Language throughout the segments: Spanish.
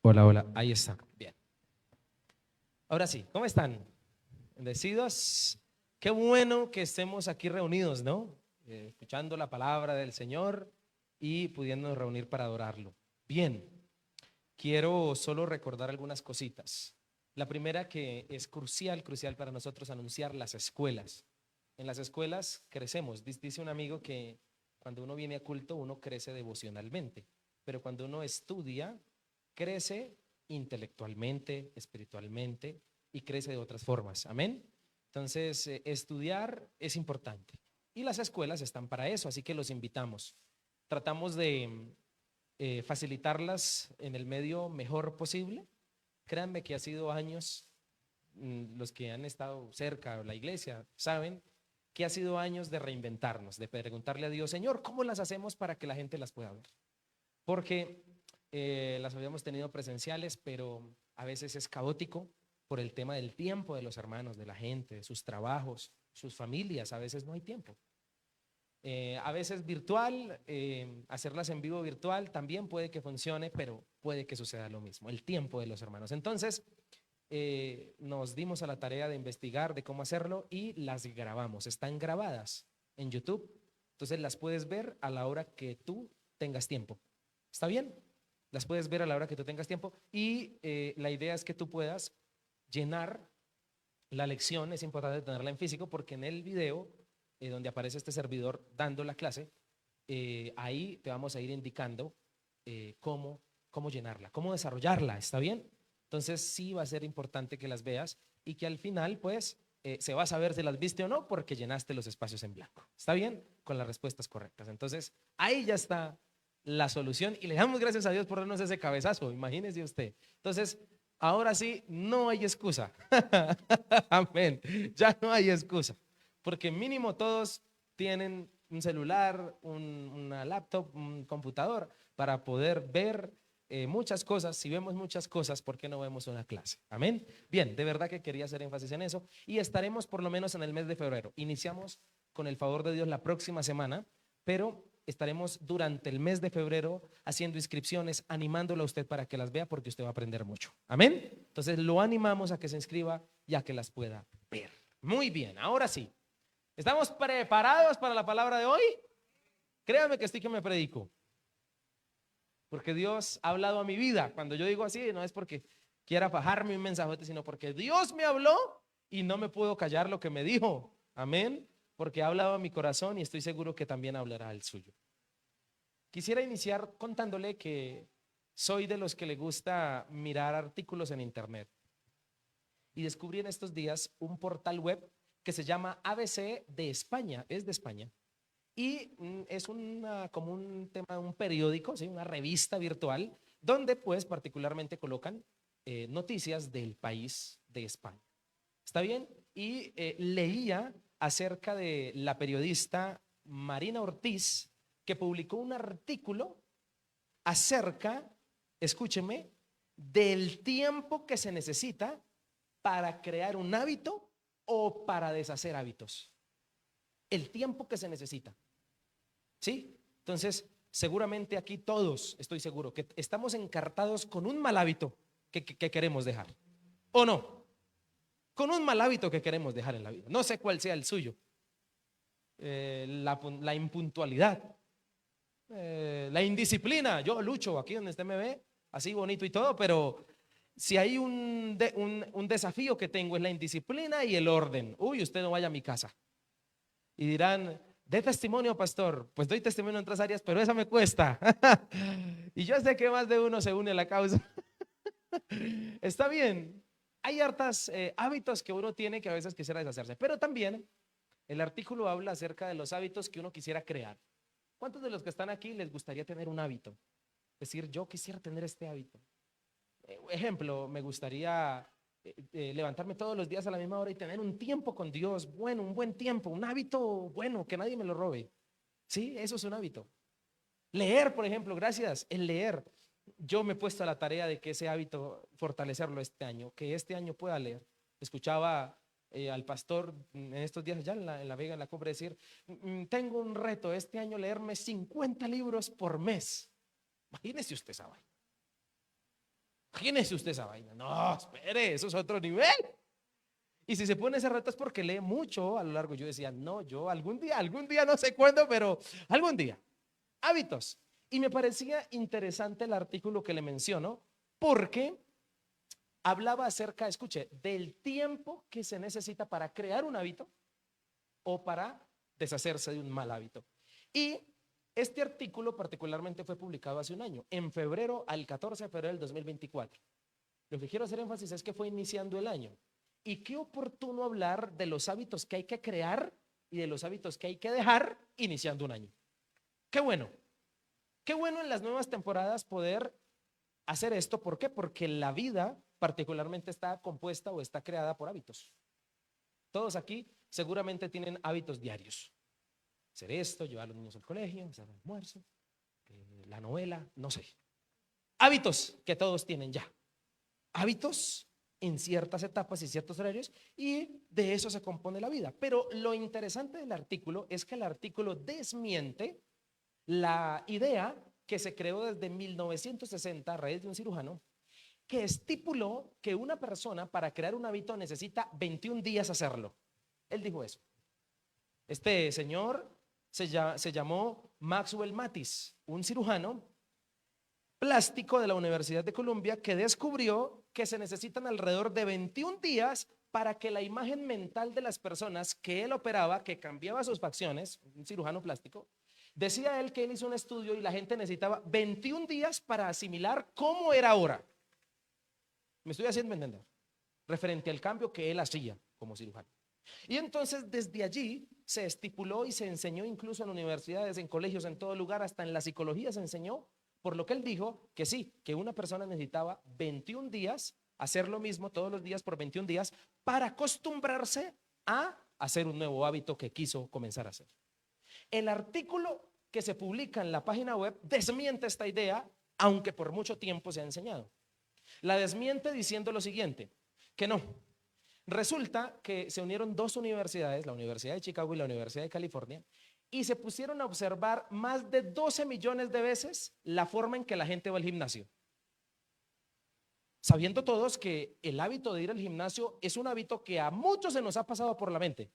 Hola, hola, ahí está. Bien. Ahora sí, ¿cómo están? Bendecidos. Qué bueno que estemos aquí reunidos, ¿no? Escuchando la palabra del Señor y pudiéndonos reunir para adorarlo. Bien, quiero solo recordar algunas cositas. La primera que es crucial para nosotros anunciar las escuelas. En las escuelas crecemos. Dice un amigo que cuando uno viene a culto uno crece devocionalmente, pero cuando uno estudia crece intelectualmente, espiritualmente y crece de otras formas. Amén. Entonces, estudiar es importante y las escuelas están para eso, así que los invitamos. Tratamos de facilitarlas en el medio mejor posible. Créanme que ha sido años, los que han estado cerca de la iglesia saben que ha sido años de reinventarnos, de preguntarle a Dios, Señor, ¿cómo las hacemos para que la gente las pueda ver? Porque las habíamos tenido presenciales, pero a veces es caótico por el tema del tiempo de los hermanos, de la gente, de sus trabajos, sus familias, a veces no hay tiempo. A veces virtual, hacerlas en vivo virtual también puede que funcione, pero puede que suceda lo mismo, el tiempo de los hermanos. Entonces, nos dimos a la tarea de investigar de cómo hacerlo y las grabamos. Están grabadas en YouTube, entonces las puedes ver a la hora que tú tengas tiempo. ¿Está bien? Las puedes ver a la hora que tú tengas tiempo y la idea es que tú puedas llenar la lección. Es importante tenerla en físico porque en el video donde aparece este servidor dando la clase, ahí te vamos a ir indicando cómo llenarla, cómo desarrollarla. ¿Está bien? Entonces sí va a ser importante que las veas y que al final pues se va a saber si las viste o no porque llenaste los espacios en blanco. ¿Está bien? Con las respuestas correctas. Entonces ahí ya está la solución y le damos gracias a Dios por darnos ese cabezazo, imagínese usted. Entonces, ahora sí, no hay excusa. Amén. Ya no hay excusa. Porque mínimo todos tienen un celular, una laptop, un computador para poder ver muchas cosas. Si vemos muchas cosas, ¿por qué no vemos una clase? Amén. Bien, de verdad que quería hacer énfasis en eso y estaremos por lo menos en el mes de febrero. Iniciamos con el favor de Dios la próxima semana, pero estaremos durante el mes de febrero haciendo inscripciones, animándolo a usted para que las vea porque usted va a aprender mucho. Amén. Entonces lo animamos a que se inscriba y a que las pueda ver. Muy bien, ahora sí. ¿Estamos preparados para la palabra de hoy? Créame que estoy que me predico. Porque Dios ha hablado a mi vida. Cuando yo digo así, no es porque quiera fajarme un mensajote, sino porque Dios me habló y no me puedo callar lo que me dijo. Amén. Porque ha hablado a mi corazón y estoy seguro que también hablará al suyo. Quisiera iniciar contándole que soy de los que le gusta mirar artículos en internet y descubrí en estos días un portal web que se llama ABC de España, es de España, y es como un tema, un periódico, ¿sí? Una revista virtual, donde pues particularmente colocan noticias del país de España. ¿Está bien? Y leía acerca de la periodista Marina Ortiz, que publicó un artículo acerca, escúcheme, del tiempo que se necesita para crear un hábito o para deshacer hábitos. El tiempo que se necesita. ¿Sí? Entonces, seguramente aquí todos, estoy seguro, que estamos encartados con un mal hábito que queremos dejar. ¿O no? Con un mal hábito que queremos dejar en la vida. No sé cuál sea el suyo. La impuntualidad, la indisciplina. Yo lucho aquí donde usted me ve, así bonito y todo, pero si hay un desafío que tengo es la indisciplina y el orden. Uy, usted no vaya a mi casa. Y dirán, dé testimonio, pastor. Pues doy testimonio en otras áreas, pero esa me cuesta. Y yo sé que más de uno se une a la causa. Está bien. Hay hartas hábitos que uno tiene que a veces quisiera deshacerse, pero también el artículo habla acerca de los hábitos que uno quisiera crear. ¿Cuántos de los que están aquí les gustaría tener un hábito? Es decir, yo quisiera tener este hábito. Ejemplo, me gustaría levantarme todos los días a la misma hora y tener un tiempo con Dios, bueno, un buen tiempo, un hábito bueno, que nadie me lo robe. Sí, eso es un hábito. Leer, por ejemplo, gracias, el leer. Yo me he puesto a la tarea de que ese hábito fortalecerlo este año, que este año pueda leer. Escuchaba al pastor en estos días allá en la Vega, en la Cumbre, decir, tengo un reto este año leerme 50 libros por mes. Imagínese usted esa vaina. Imagínese usted esa vaina. No, espere, eso es otro nivel. Y si se pone ese reto es porque lee mucho a lo largo. Yo decía, no, yo algún día, no sé cuándo, pero algún día. Hábitos. Y me parecía interesante el artículo que le menciono porque hablaba acerca, escuche, del tiempo que se necesita para crear un hábito o para deshacerse de un mal hábito. Y este artículo particularmente fue publicado hace un año, en febrero, al 14 de febrero del 2024. Lo que quiero hacer énfasis es que fue iniciando el año. Y qué oportuno hablar de los hábitos que hay que crear y de los hábitos que hay que dejar iniciando un año. Qué bueno. Qué bueno en las nuevas temporadas poder hacer esto. ¿Por qué? Porque la vida particularmente está compuesta o está creada por hábitos. Todos aquí seguramente tienen hábitos diarios. Hacer esto, llevar a los niños al colegio, hacer el almuerzo, la novela, no sé. Hábitos que todos tienen ya. Hábitos en ciertas etapas y ciertos horarios, y de eso se compone la vida. Pero lo interesante del artículo es que el artículo desmiente la idea que se creó desde 1960 a raíz de un cirujano que estipuló que una persona para crear un hábito necesita 21 días hacerlo. Él dijo eso. Este señor se llamó Maxwell Mattis, un cirujano plástico de la Universidad de Columbia que descubrió que se necesitan alrededor de 21 días para que la imagen mental de las personas que él operaba, que cambiaba sus facciones, un cirujano plástico, decía él que él hizo un estudio y la gente necesitaba 21 días para asimilar cómo era ahora. Me estoy haciendo entender, referente al cambio que él hacía como cirujano. Y entonces desde allí se estipuló y se enseñó incluso en universidades, en colegios, en todo lugar, hasta en la psicología se enseñó, por lo que él dijo que sí, que una persona necesitaba 21 días, hacer lo mismo todos los días por 21 días, para acostumbrarse a hacer un nuevo hábito que quiso comenzar a hacer. El artículo que se publica en la página web desmiente esta idea, aunque por mucho tiempo se ha enseñado. La desmiente diciendo lo siguiente, que no. Resulta que se unieron dos universidades, la Universidad de Chicago y la Universidad de California, y se pusieron a observar más de 12 millones de veces la forma en que la gente va al gimnasio. Sabiendo todos que el hábito de ir al gimnasio es un hábito que a muchos se nos ha pasado por la mente,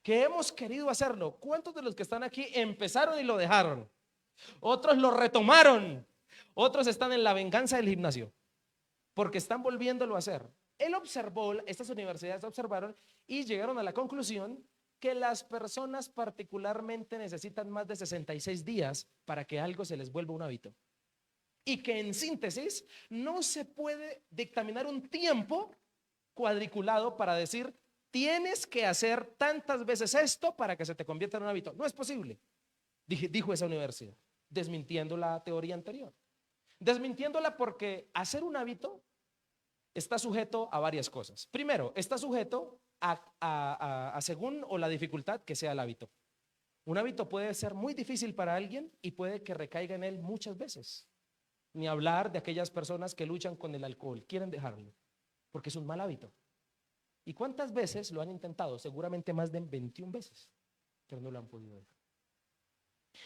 que hemos querido hacerlo. ¿Cuántos de los que están aquí empezaron y lo dejaron? Otros lo retomaron, otros están en la venganza del gimnasio, porque están volviéndolo a hacer. Él observó, estas universidades observaron y llegaron a la conclusión que las personas particularmente necesitan más de 66 días para que algo se les vuelva un hábito. Y que en síntesis no se puede dictaminar un tiempo cuadriculado para decir tienes que hacer tantas veces esto para que se te convierta en un hábito. No es posible, dijo esa universidad, desmintiendo la teoría anterior. Desmintiéndola porque hacer un hábito está sujeto a varias cosas. Primero, está sujeto a según o la dificultad que sea el hábito. Un hábito puede ser muy difícil para alguien y puede que recaiga en él muchas veces. Ni hablar de aquellas personas que luchan con el alcohol, quieren dejarlo, porque es un mal hábito. ¿Y cuántas veces lo han intentado? Seguramente más de 21 veces, pero no lo han podido dejar.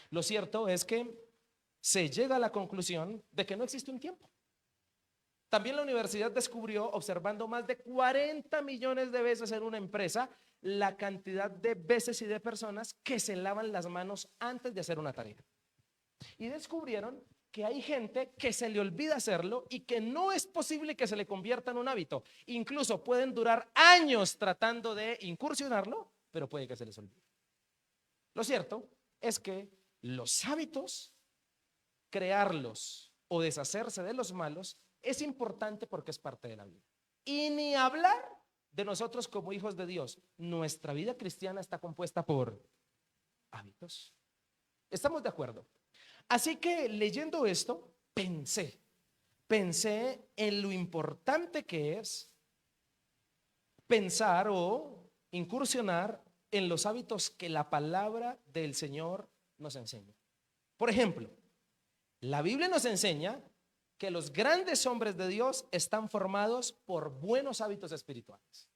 Lo cierto es que se llega a la conclusión de que no existe un tiempo. También la universidad descubrió, observando más de 40 millones de veces en una empresa, la cantidad de veces y de personas que se lavan las manos antes de hacer una tarea. Y descubrieron que hay gente que se le olvida hacerlo y que no es posible que se le convierta en un hábito. Incluso pueden durar años tratando de incursionarlo, pero puede que se les olvide. Lo cierto es que los hábitos, crearlos o deshacerse de los malos, es importante porque es parte de la vida. Y ni hablar de nosotros como hijos de Dios. Nuestra vida cristiana está compuesta por hábitos. ¿Estamos de acuerdo? Así que leyendo esto, pensé en lo importante que es pensar o incursionar en los hábitos que la palabra del Señor nos enseña. Por ejemplo, la Biblia nos enseña que los grandes hombres de Dios están formados por buenos hábitos espirituales.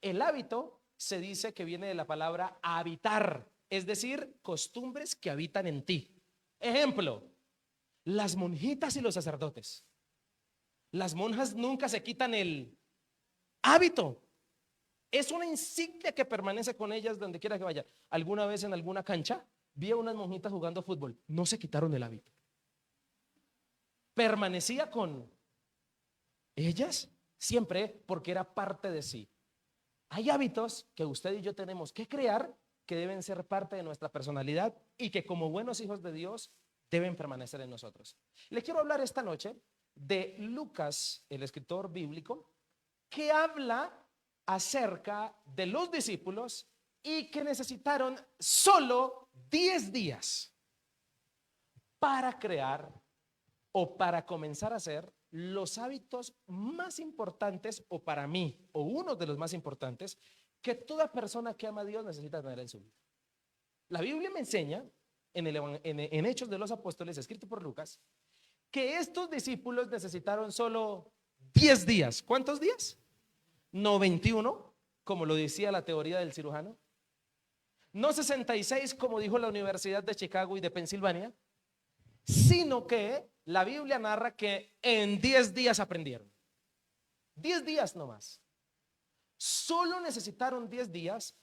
El hábito se dice que viene de la palabra habitar, es decir, costumbres que habitan en ti. Ejemplo, las monjitas y los sacerdotes. Las monjas nunca se quitan el hábito. Es una insignia que permanece con ellas donde quiera que vayan. Alguna vez en alguna cancha vi a unas monjitas jugando fútbol. No se quitaron el hábito. Permanecía con ellas siempre porque era parte de sí. Hay hábitos que usted y yo tenemos que crear que deben ser parte de nuestra personalidad y que como buenos hijos de Dios deben permanecer en nosotros. Le quiero hablar esta noche de Lucas, el escritor bíblico, que habla acerca de los discípulos y que necesitaron solo 10 días para crear o para comenzar a hacer los hábitos más importantes, o para mí, o uno de los más importantes, que toda persona que ama a Dios necesita tener en su vida. La Biblia me enseña, en Hechos de los Apóstoles, escrito por Lucas, que estos discípulos necesitaron solo 10 días. ¿Cuántos días? No 21, como lo decía la teoría del cirujano. No 66, como dijo la Universidad de Chicago y de Pensilvania, sino que la Biblia narra que en 10 días aprendieron. 10 días nomás. Solo necesitaron 10 días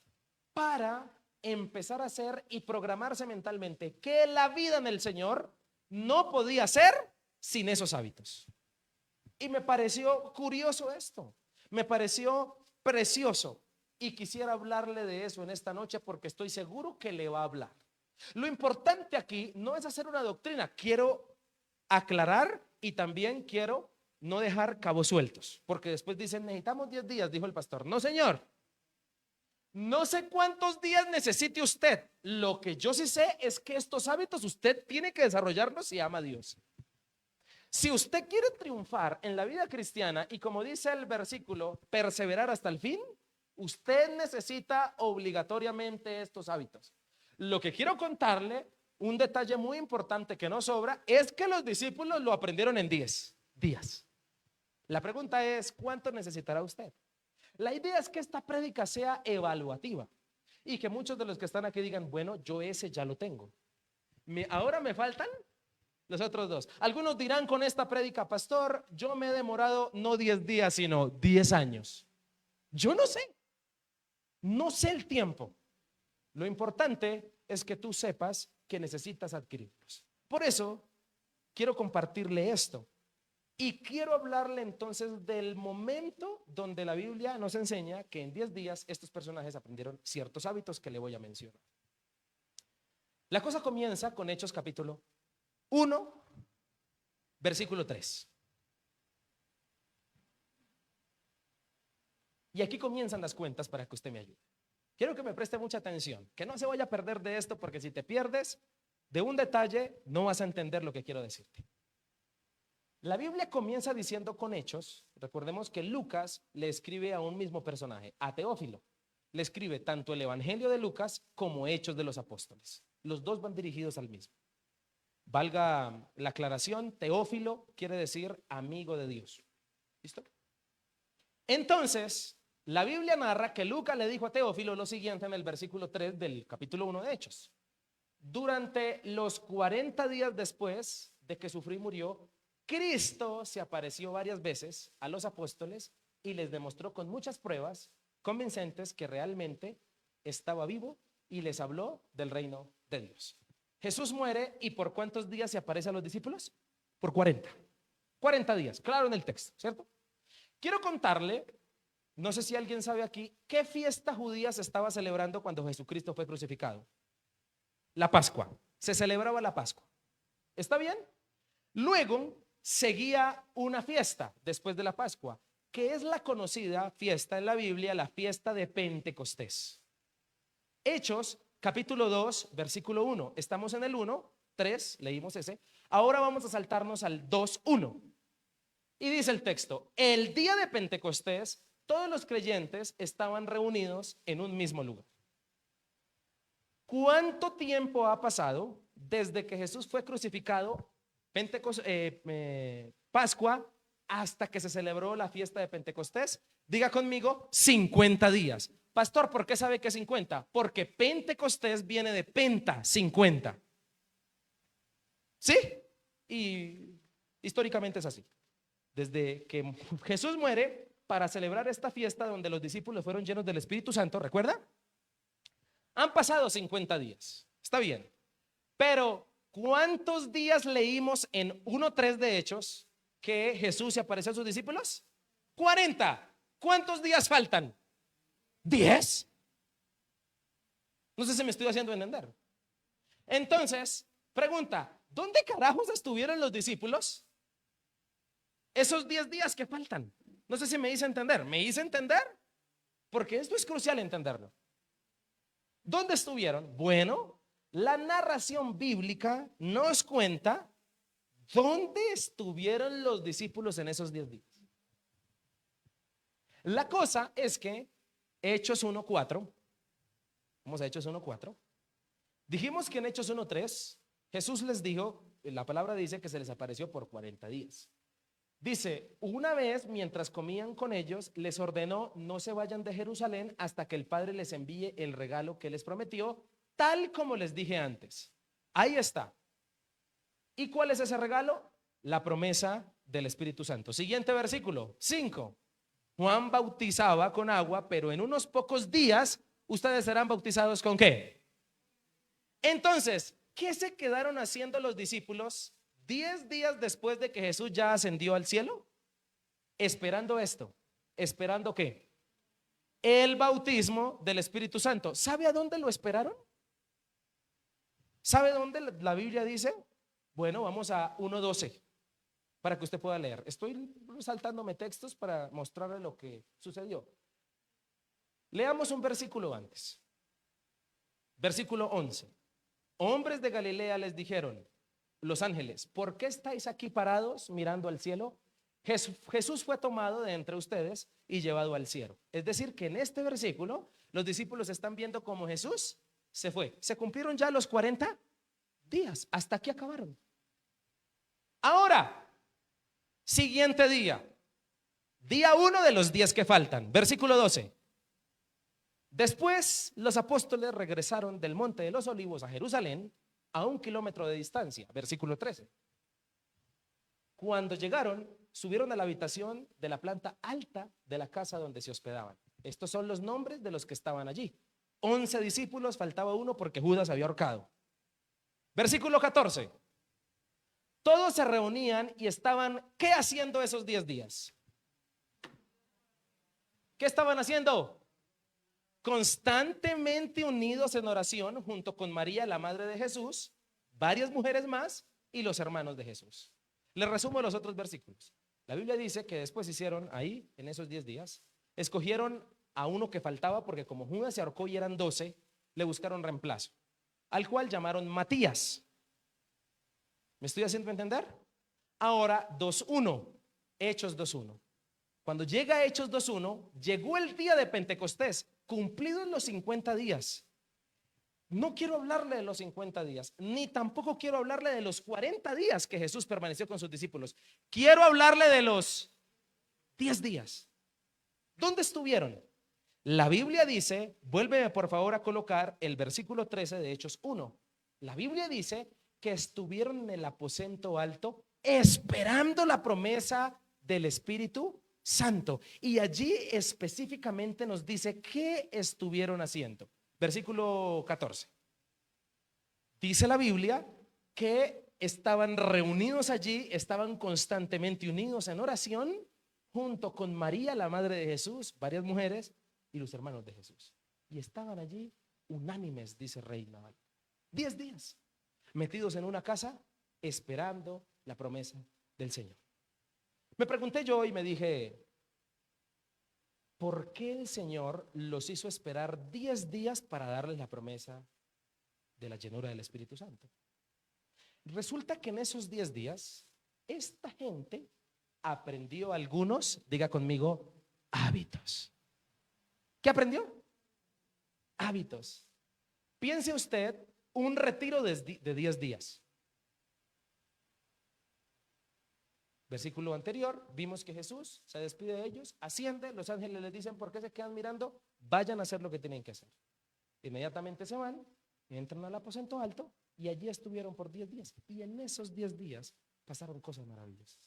para empezar a hacer y programarse mentalmente que la vida en el Señor no podía ser sin esos hábitos. Y me pareció curioso esto, me pareció precioso y quisiera hablarle de eso en esta noche porque estoy seguro que le va a hablar. Lo importante aquí no es hacer una doctrina, quiero aclarar y también quiero no dejar cabos sueltos, porque después dicen necesitamos 10 días, dijo el pastor. No, señor, no sé cuántos días necesite usted. Lo que yo sí sé es que estos hábitos usted tiene que desarrollarlos si ama a Dios. Si usted quiere triunfar en la vida cristiana y, como dice el versículo, perseverar hasta el fin, usted necesita obligatoriamente estos hábitos. Lo que quiero contarle, un detalle muy importante que no sobra, es que los discípulos lo aprendieron en 10 días. La pregunta es, ¿cuánto necesitará usted? La idea es que esta prédica sea evaluativa y que muchos de los que están aquí digan, bueno, yo ese ya lo tengo. Ahora me faltan los otros dos. Algunos dirán con esta prédica, pastor, yo me he demorado no 10 días, sino 10 años. Yo no sé. No sé el tiempo. Lo importante es que tú sepas que necesitas adquirirlos. Por eso quiero compartirle esto. Y quiero hablarle entonces del momento donde la Biblia nos enseña que en 10 días estos personajes aprendieron ciertos hábitos que le voy a mencionar. La cosa comienza con Hechos capítulo 1, versículo 3. Y aquí comienzan las cuentas para que usted me ayude. Quiero que me preste mucha atención, que no se vaya a perder de esto, porque si te pierdes de un detalle, no vas a entender lo que quiero decirte. La Biblia comienza diciendo con hechos. Recordemos que Lucas le escribe a un mismo personaje, a Teófilo. Le escribe tanto el Evangelio de Lucas como Hechos de los Apóstoles. Los dos van dirigidos al mismo. Valga la aclaración, Teófilo quiere decir amigo de Dios. ¿Listo? Entonces, la Biblia narra que Lucas le dijo a Teófilo lo siguiente en el versículo 3 del capítulo 1 de Hechos. Durante los 40 días después de que sufrió y murió, Cristo se apareció varias veces a los apóstoles y les demostró con muchas pruebas convincentes que realmente estaba vivo y les habló del reino de Dios. Jesús muere, ¿y por cuántos días se aparece a los discípulos? Por 40. 40 días, claro en el texto, ¿cierto? Quiero contarle, no sé si alguien sabe aquí, ¿qué fiesta judía se estaba celebrando cuando Jesucristo fue crucificado? La Pascua. Se celebraba la Pascua. ¿Está bien? Luego seguía una fiesta después de la Pascua, que es la conocida fiesta en la Biblia, la fiesta de Pentecostés. Hechos capítulo 2, versículo 1. Estamos en el 1, 3, leímos ese. Ahora vamos a saltarnos al 2, 1. Y dice el texto, el día de Pentecostés, todos los creyentes estaban reunidos en un mismo lugar. ¿Cuánto tiempo ha pasado desde que Jesús fue crucificado, Pascua, hasta que se celebró la fiesta de Pentecostés? Diga conmigo, 50 días. Pastor, ¿por qué sabe que es 50? Porque Pentecostés viene de penta, 50. ¿Sí? Y históricamente es así. desde que Jesús muere para celebrar esta fiesta donde los discípulos fueron llenos del Espíritu Santo, ¿recuerda? Han pasado 50 días, está bien, pero ¿cuántos días leímos en 1:3 de Hechos que Jesús se apareció a sus discípulos? 40. ¿Cuántos días faltan? 10. No sé si me estoy haciendo entender. Entonces, pregunta, ¿dónde carajos estuvieron los discípulos esos 10 días que faltan? No sé si me hice entender. ¿Me hice entender? Porque esto es crucial entenderlo. ¿Dónde estuvieron? Bueno, la narración bíblica nos cuenta dónde estuvieron los discípulos en esos 10 días. La cosa es que Hechos 1:4, vamos a Hechos 1:4, dijimos que en Hechos 1:3 Jesús les dijo, la palabra dice que se les apareció por 40 días. Dice, una vez mientras comían con ellos, les ordenó no se vayan de Jerusalén hasta que el Padre les envíe el regalo que les prometió, tal como les dije antes. Ahí está. ¿Y cuál es ese regalo? La promesa del Espíritu Santo. Siguiente versículo, 5. Juan bautizaba con agua, pero en unos pocos días ustedes serán bautizados ¿con qué? Entonces, ¿qué se quedaron haciendo los discípulos 10 días después de que Jesús ya ascendió al cielo? Esperando esto. ¿Esperando qué? El bautismo del Espíritu Santo. ¿Sabe a dónde lo esperaron? ¿Sabe dónde la Biblia dice? Bueno, vamos a 1:12 para que usted pueda leer. Estoy saltándome textos para mostrarle lo que sucedió. Leamos un versículo antes. Versículo 11. Hombres de Galilea les dijeron, los ángeles, ¿por qué estáis aquí parados mirando al cielo? Jesús fue tomado de entre ustedes y llevado al cielo. Es decir, que en este versículo los discípulos están viendo cómo Jesús se fue. Se cumplieron ya los 40 días. Hasta aquí acabaron. Ahora, siguiente día. Día 1 de los 10 que faltan. Versículo 12. Después los apóstoles regresaron del monte de los olivos a Jerusalén a 1 kilómetro de distancia. Versículo 13. Cuando llegaron, subieron a la habitación de la planta alta de la casa donde se hospedaban. Estos son los nombres de los que estaban allí. 11 discípulos, faltaba uno porque Judas había ahorcado. Versículo 14. Todos se reunían y estaban, ¿qué haciendo esos 10 días? ¿Qué estaban haciendo? Constantemente unidos en oración junto con María, la madre de Jesús, varias mujeres más y los hermanos de Jesús. Les resumo los otros versículos. La Biblia dice que después hicieron ahí, en esos 10 días, escogieron a uno que faltaba porque como Judas se ahorcó y eran 12, le buscaron reemplazo, al cual llamaron Matías. ¿Me estoy haciendo entender? Ahora 2:1, Hechos 2:1. Cuando llega Hechos 2:1, llegó el día de Pentecostés, cumplidos los 50 días. No quiero hablarle de los 50 días, ni tampoco quiero hablarle de los 40 días que Jesús permaneció con sus discípulos. Quiero hablarle de los 10 días. ¿Dónde estuvieron? La Biblia dice, vuélveme por favor a colocar el versículo 13 de Hechos 1. La Biblia dice que estuvieron en el aposento alto esperando la promesa del Espíritu Santo. Y allí específicamente nos dice qué estuvieron haciendo. Versículo 14. Dice la Biblia que estaban reunidos allí, estaban constantemente unidos en oración junto con María, la madre de Jesús, varias mujeres y los hermanos de Jesús. Y estaban allí unánimes, dice Rey Naval. 10 días metidos en una casa esperando la promesa del Señor. Me pregunté yo y me dije, ¿por qué el Señor los hizo esperar 10 días para darles la promesa de la llenura del Espíritu Santo? Resulta que en esos 10 días, esta gente aprendió algunos, diga conmigo, hábitos. ¿Qué aprendió? Hábitos. Piense usted un retiro de 10 días. Versículo anterior, vimos que Jesús se despide de ellos, asciende, los ángeles les dicen, ¿por qué se quedan mirando? Vayan a hacer lo que tienen que hacer. Inmediatamente se van, entran al aposento alto y allí estuvieron por 10 días. Y en esos 10 días pasaron cosas maravillosas.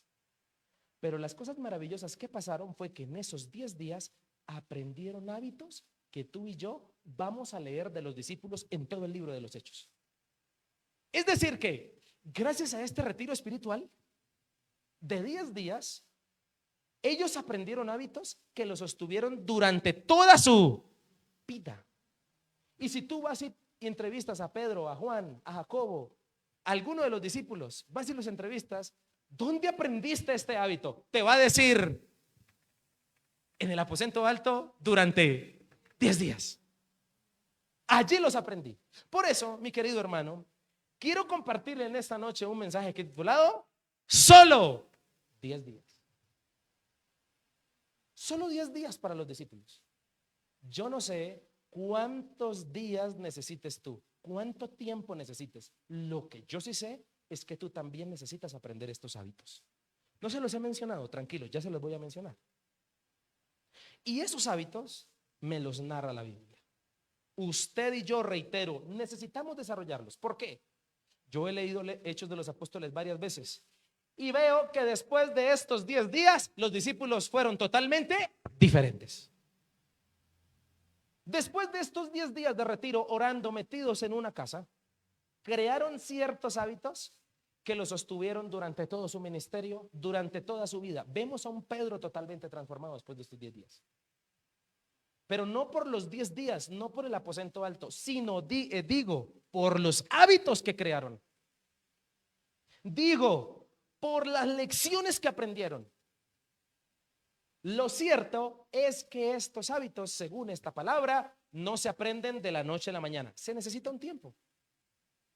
Pero las cosas maravillosas que pasaron fue que en esos 10 días aprendieron hábitos que tú y yo vamos a leer de los discípulos en todo el libro de los Hechos. Es decir que, gracias a este retiro espiritual de 10 días, ellos aprendieron hábitos que los sostuvieron durante toda su vida. Y si tú vas y entrevistas a Pedro, a Juan, a Jacobo, a alguno de los discípulos, vas y los entrevistas, ¿dónde aprendiste este hábito? Te va a decir, en el aposento alto durante 10 días. Allí los aprendí. Por eso, mi querido hermano, quiero compartirle en esta noche un mensaje que he titulado Solo 10 días. Solo 10 días para los discípulos. Yo no sé cuántos días necesites tú, cuánto tiempo necesites. Lo que yo sí sé es que tú también necesitas aprender estos hábitos. No se los he mencionado, tranquilos, ya se los voy a mencionar. Y esos hábitos me los narra la Biblia. Usted y yo, reitero, necesitamos desarrollarlos. ¿Por qué? Yo he leído Hechos de los Apóstoles varias veces y veo que después de estos 10 días los discípulos fueron totalmente diferentes. Después de estos 10 días de retiro, orando, metidos en una casa, crearon ciertos hábitos que los sostuvieron durante todo su ministerio, durante toda su vida. Vemos a un Pedro totalmente transformado después de estos 10 días. Pero no por los 10 días, no por el aposento alto, sino digo, por los hábitos que crearon. Digo, por las lecciones que aprendieron. Lo cierto es que estos hábitos, según esta palabra, no se aprenden de la noche a la mañana. Se necesita un tiempo.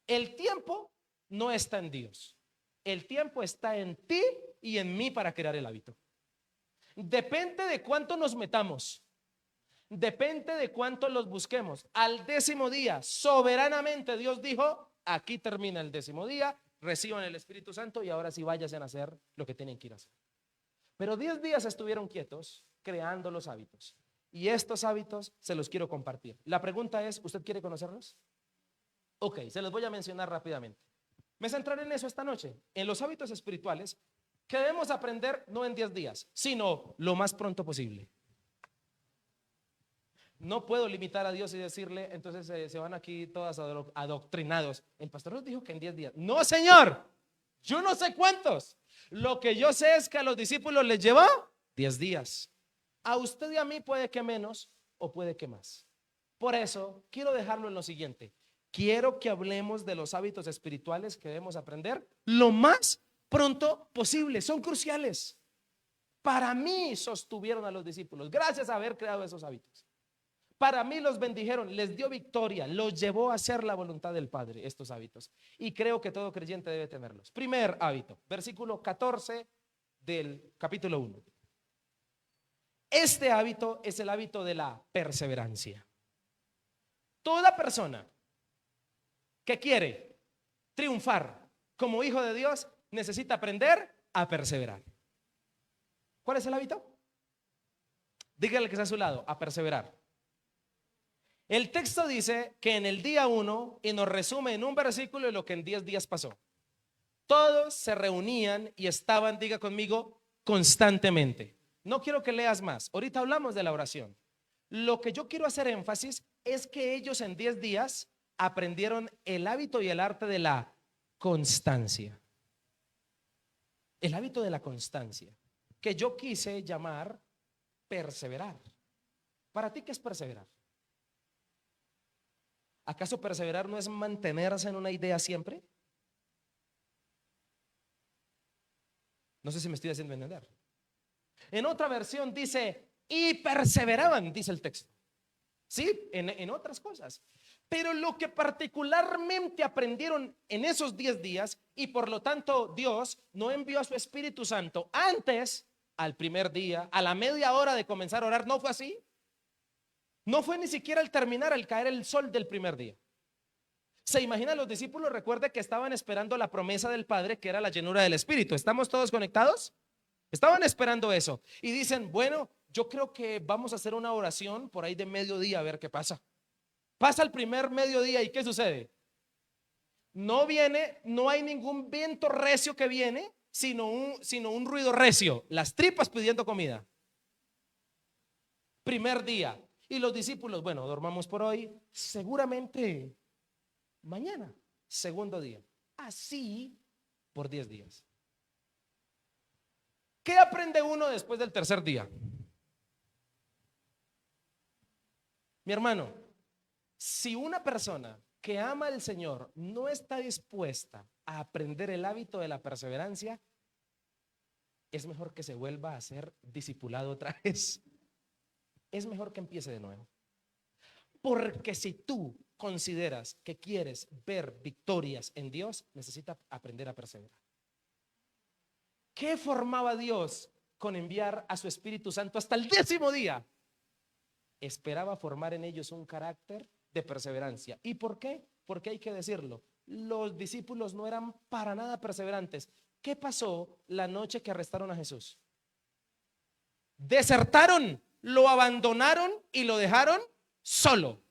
El tiempo no está en Dios. El tiempo está en ti y en mí para crear el hábito. Depende de cuánto nos metamos. Depende de cuánto los busquemos. Al 10º día, soberanamente Dios dijo, aquí termina el 10º día, reciban el Espíritu Santo y ahora sí vayan a hacer lo que tienen que ir a hacer. Pero 10 días estuvieron quietos creando los hábitos. Y estos hábitos se los quiero compartir. La pregunta es, ¿usted quiere conocerlos? Ok, se los voy a mencionar rápidamente. Me centraré en eso esta noche, en los hábitos espirituales que debemos aprender no en 10 días, sino lo más pronto posible. No puedo limitar a Dios y decirle, entonces se van aquí todas adoctrinados. El pastor nos dijo que en 10 días. No, Señor, yo no sé cuántos. Lo que yo sé es que a los discípulos les llevó 10 días. A usted y a mí puede que menos o puede que más. Por eso quiero dejarlo en lo siguiente. Quiero que hablemos de los hábitos espirituales que debemos aprender lo más pronto posible. Son cruciales. Para mí sostuvieron a los discípulos gracias a haber creado esos hábitos. Para mí los bendijeron, les dio victoria, los llevó a hacer la voluntad del Padre, estos hábitos. Y creo que todo creyente debe tenerlos. Primer hábito, versículo 14 del capítulo 1. Este hábito es el hábito de la perseverancia. Toda persona que quiere triunfar como hijo de Dios necesita aprender a perseverar. ¿Cuál es el hábito? Dígale que está a su lado, a perseverar. El texto dice que en el día 1 y nos resume en un versículo lo que en 10 días pasó. Todos se reunían y estaban, diga conmigo, constantemente. No quiero que leas más. Ahorita hablamos de la oración. Lo que yo quiero hacer énfasis es que ellos en 10 días aprendieron el hábito y el arte de la constancia. El hábito de la constancia, que yo quise llamar perseverar. ¿Para ti qué es perseverar? ¿Acaso perseverar no es mantenerse en una idea siempre? No sé si me estoy haciendo entender. En otra versión dice, y perseveraban, dice el texto. Sí, en otras cosas. Pero lo que particularmente aprendieron en esos 10 días, y por lo tanto Dios no envió a su Espíritu Santo antes, al primer día, a la media hora de comenzar a orar, ¿no fue así? No fue ni siquiera al terminar, al caer el sol del primer día. ¿Se imaginan los discípulos? Recuerde que estaban esperando la promesa del Padre, que era la llenura del Espíritu. ¿Estamos todos conectados? Estaban esperando eso. Y dicen, bueno, yo creo que vamos a hacer una oración por ahí de mediodía a ver qué pasa. Pasa el primer mediodía y ¿qué sucede? No viene, no hay ningún viento recio que viene, sino un ruido recio, las tripas pidiendo comida. Primer día. Y los discípulos, bueno, dormamos por hoy, seguramente mañana. Segundo día. Así por 10 días. ¿Qué aprende uno después del tercer día? Mi hermano, si una persona que ama al Señor no está dispuesta a aprender el hábito de la perseverancia, es mejor que se vuelva a ser discipulado otra vez. Es mejor que empiece de nuevo. Porque si tú consideras que quieres ver victorias en Dios, necesitas aprender a perseverar. ¿Qué formaba Dios con enviar a su Espíritu Santo hasta el 10º día? Esperaba formar en ellos un carácter de perseverancia. ¿Y por qué? Porque hay que decirlo, los discípulos no eran para nada perseverantes. ¿Qué pasó la noche que arrestaron a Jesús? Desertaron, lo abandonaron y lo dejaron solo.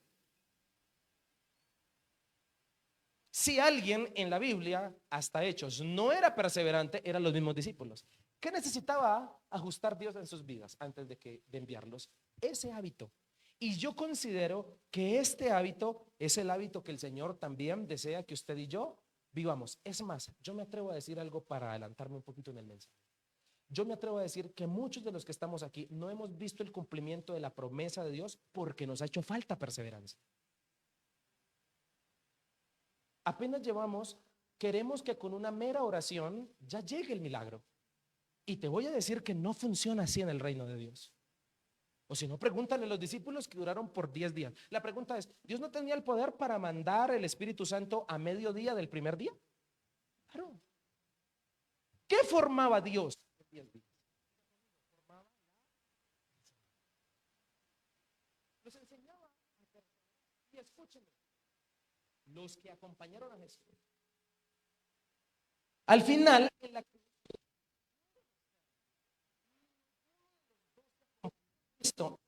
Si alguien en la Biblia, hasta Hechos, no era perseverante, eran los mismos discípulos. ¿Qué necesitaba ajustar Dios en sus vidas antes de enviarlos? Ese hábito. Y yo considero que este hábito es el hábito que el Señor también desea que usted y yo vivamos. Es más, yo me atrevo a decir algo para adelantarme un poquito en el mensaje. Yo me atrevo a decir que muchos de los que estamos aquí no hemos visto el cumplimiento de la promesa de Dios porque nos ha hecho falta perseverancia. Apenas queremos que con una mera oración ya llegue el milagro. Y te voy a decir que no funciona así en el reino de Dios. O si no, pregúntale a los discípulos que duraron por 10 días. La pregunta es, ¿Dios no tenía el poder para mandar el Espíritu Santo a mediodía del primer día? Claro. ¿Qué formaba Dios en 10 días? Los enseñaba a perseverar. Y escúchenme, los que acompañaron a Jesús. Al final, en la Cristo,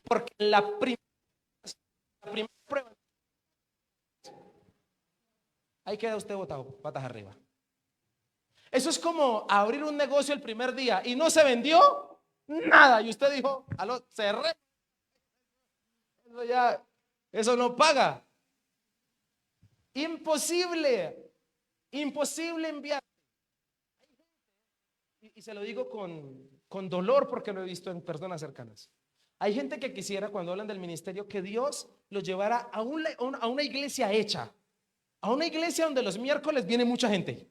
porque la primera prueba, ahí queda usted botado, patas arriba. Eso es como abrir un negocio el primer día y no se vendió nada. Y usted dijo, aló, cerré. Eso ya, eso no paga. Imposible, imposible enviar. Y se lo digo con dolor porque lo he visto en personas cercanas. Hay gente que quisiera, cuando hablan del ministerio, que Dios los llevara a una iglesia hecha, a una iglesia donde los miércoles viene mucha gente.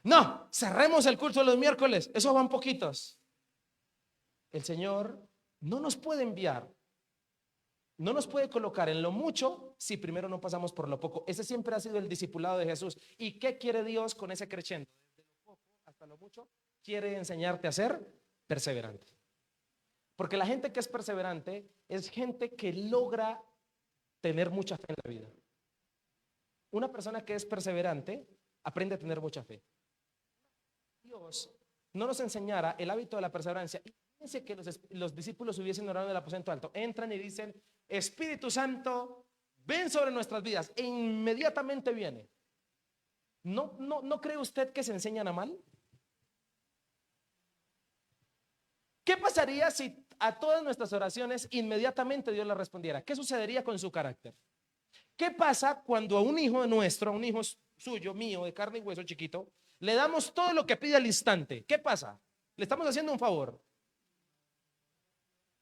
No, cerremos el culto los miércoles, esos van poquitos. El Señor no nos puede enviar, no nos puede colocar en lo mucho si primero no pasamos por lo poco. Ese siempre ha sido el discipulado de Jesús. ¿Y qué quiere Dios con ese creciendo? Desde lo poco hasta lo mucho, quiere enseñarte a ser perseverante. Porque la gente que es perseverante es gente que logra tener mucha fe en la vida. Una persona que es perseverante aprende a tener mucha fe. Dios no nos enseñara el hábito de la perseverancia. Fíjense que los discípulos hubiesen orado en el aposento alto. Entran y dicen, Espíritu Santo, ven sobre nuestras vidas. E inmediatamente viene. ¿No cree usted que se enseñan a mal? ¿Qué pasaría si a todas nuestras oraciones inmediatamente Dios le respondiera? ¿Qué sucedería con su carácter? ¿Qué pasa cuando a un hijo nuestro, a un hijo suyo, mío, de carne y hueso chiquito, le damos todo lo que pide al instante? ¿Qué pasa? Le estamos haciendo un favor.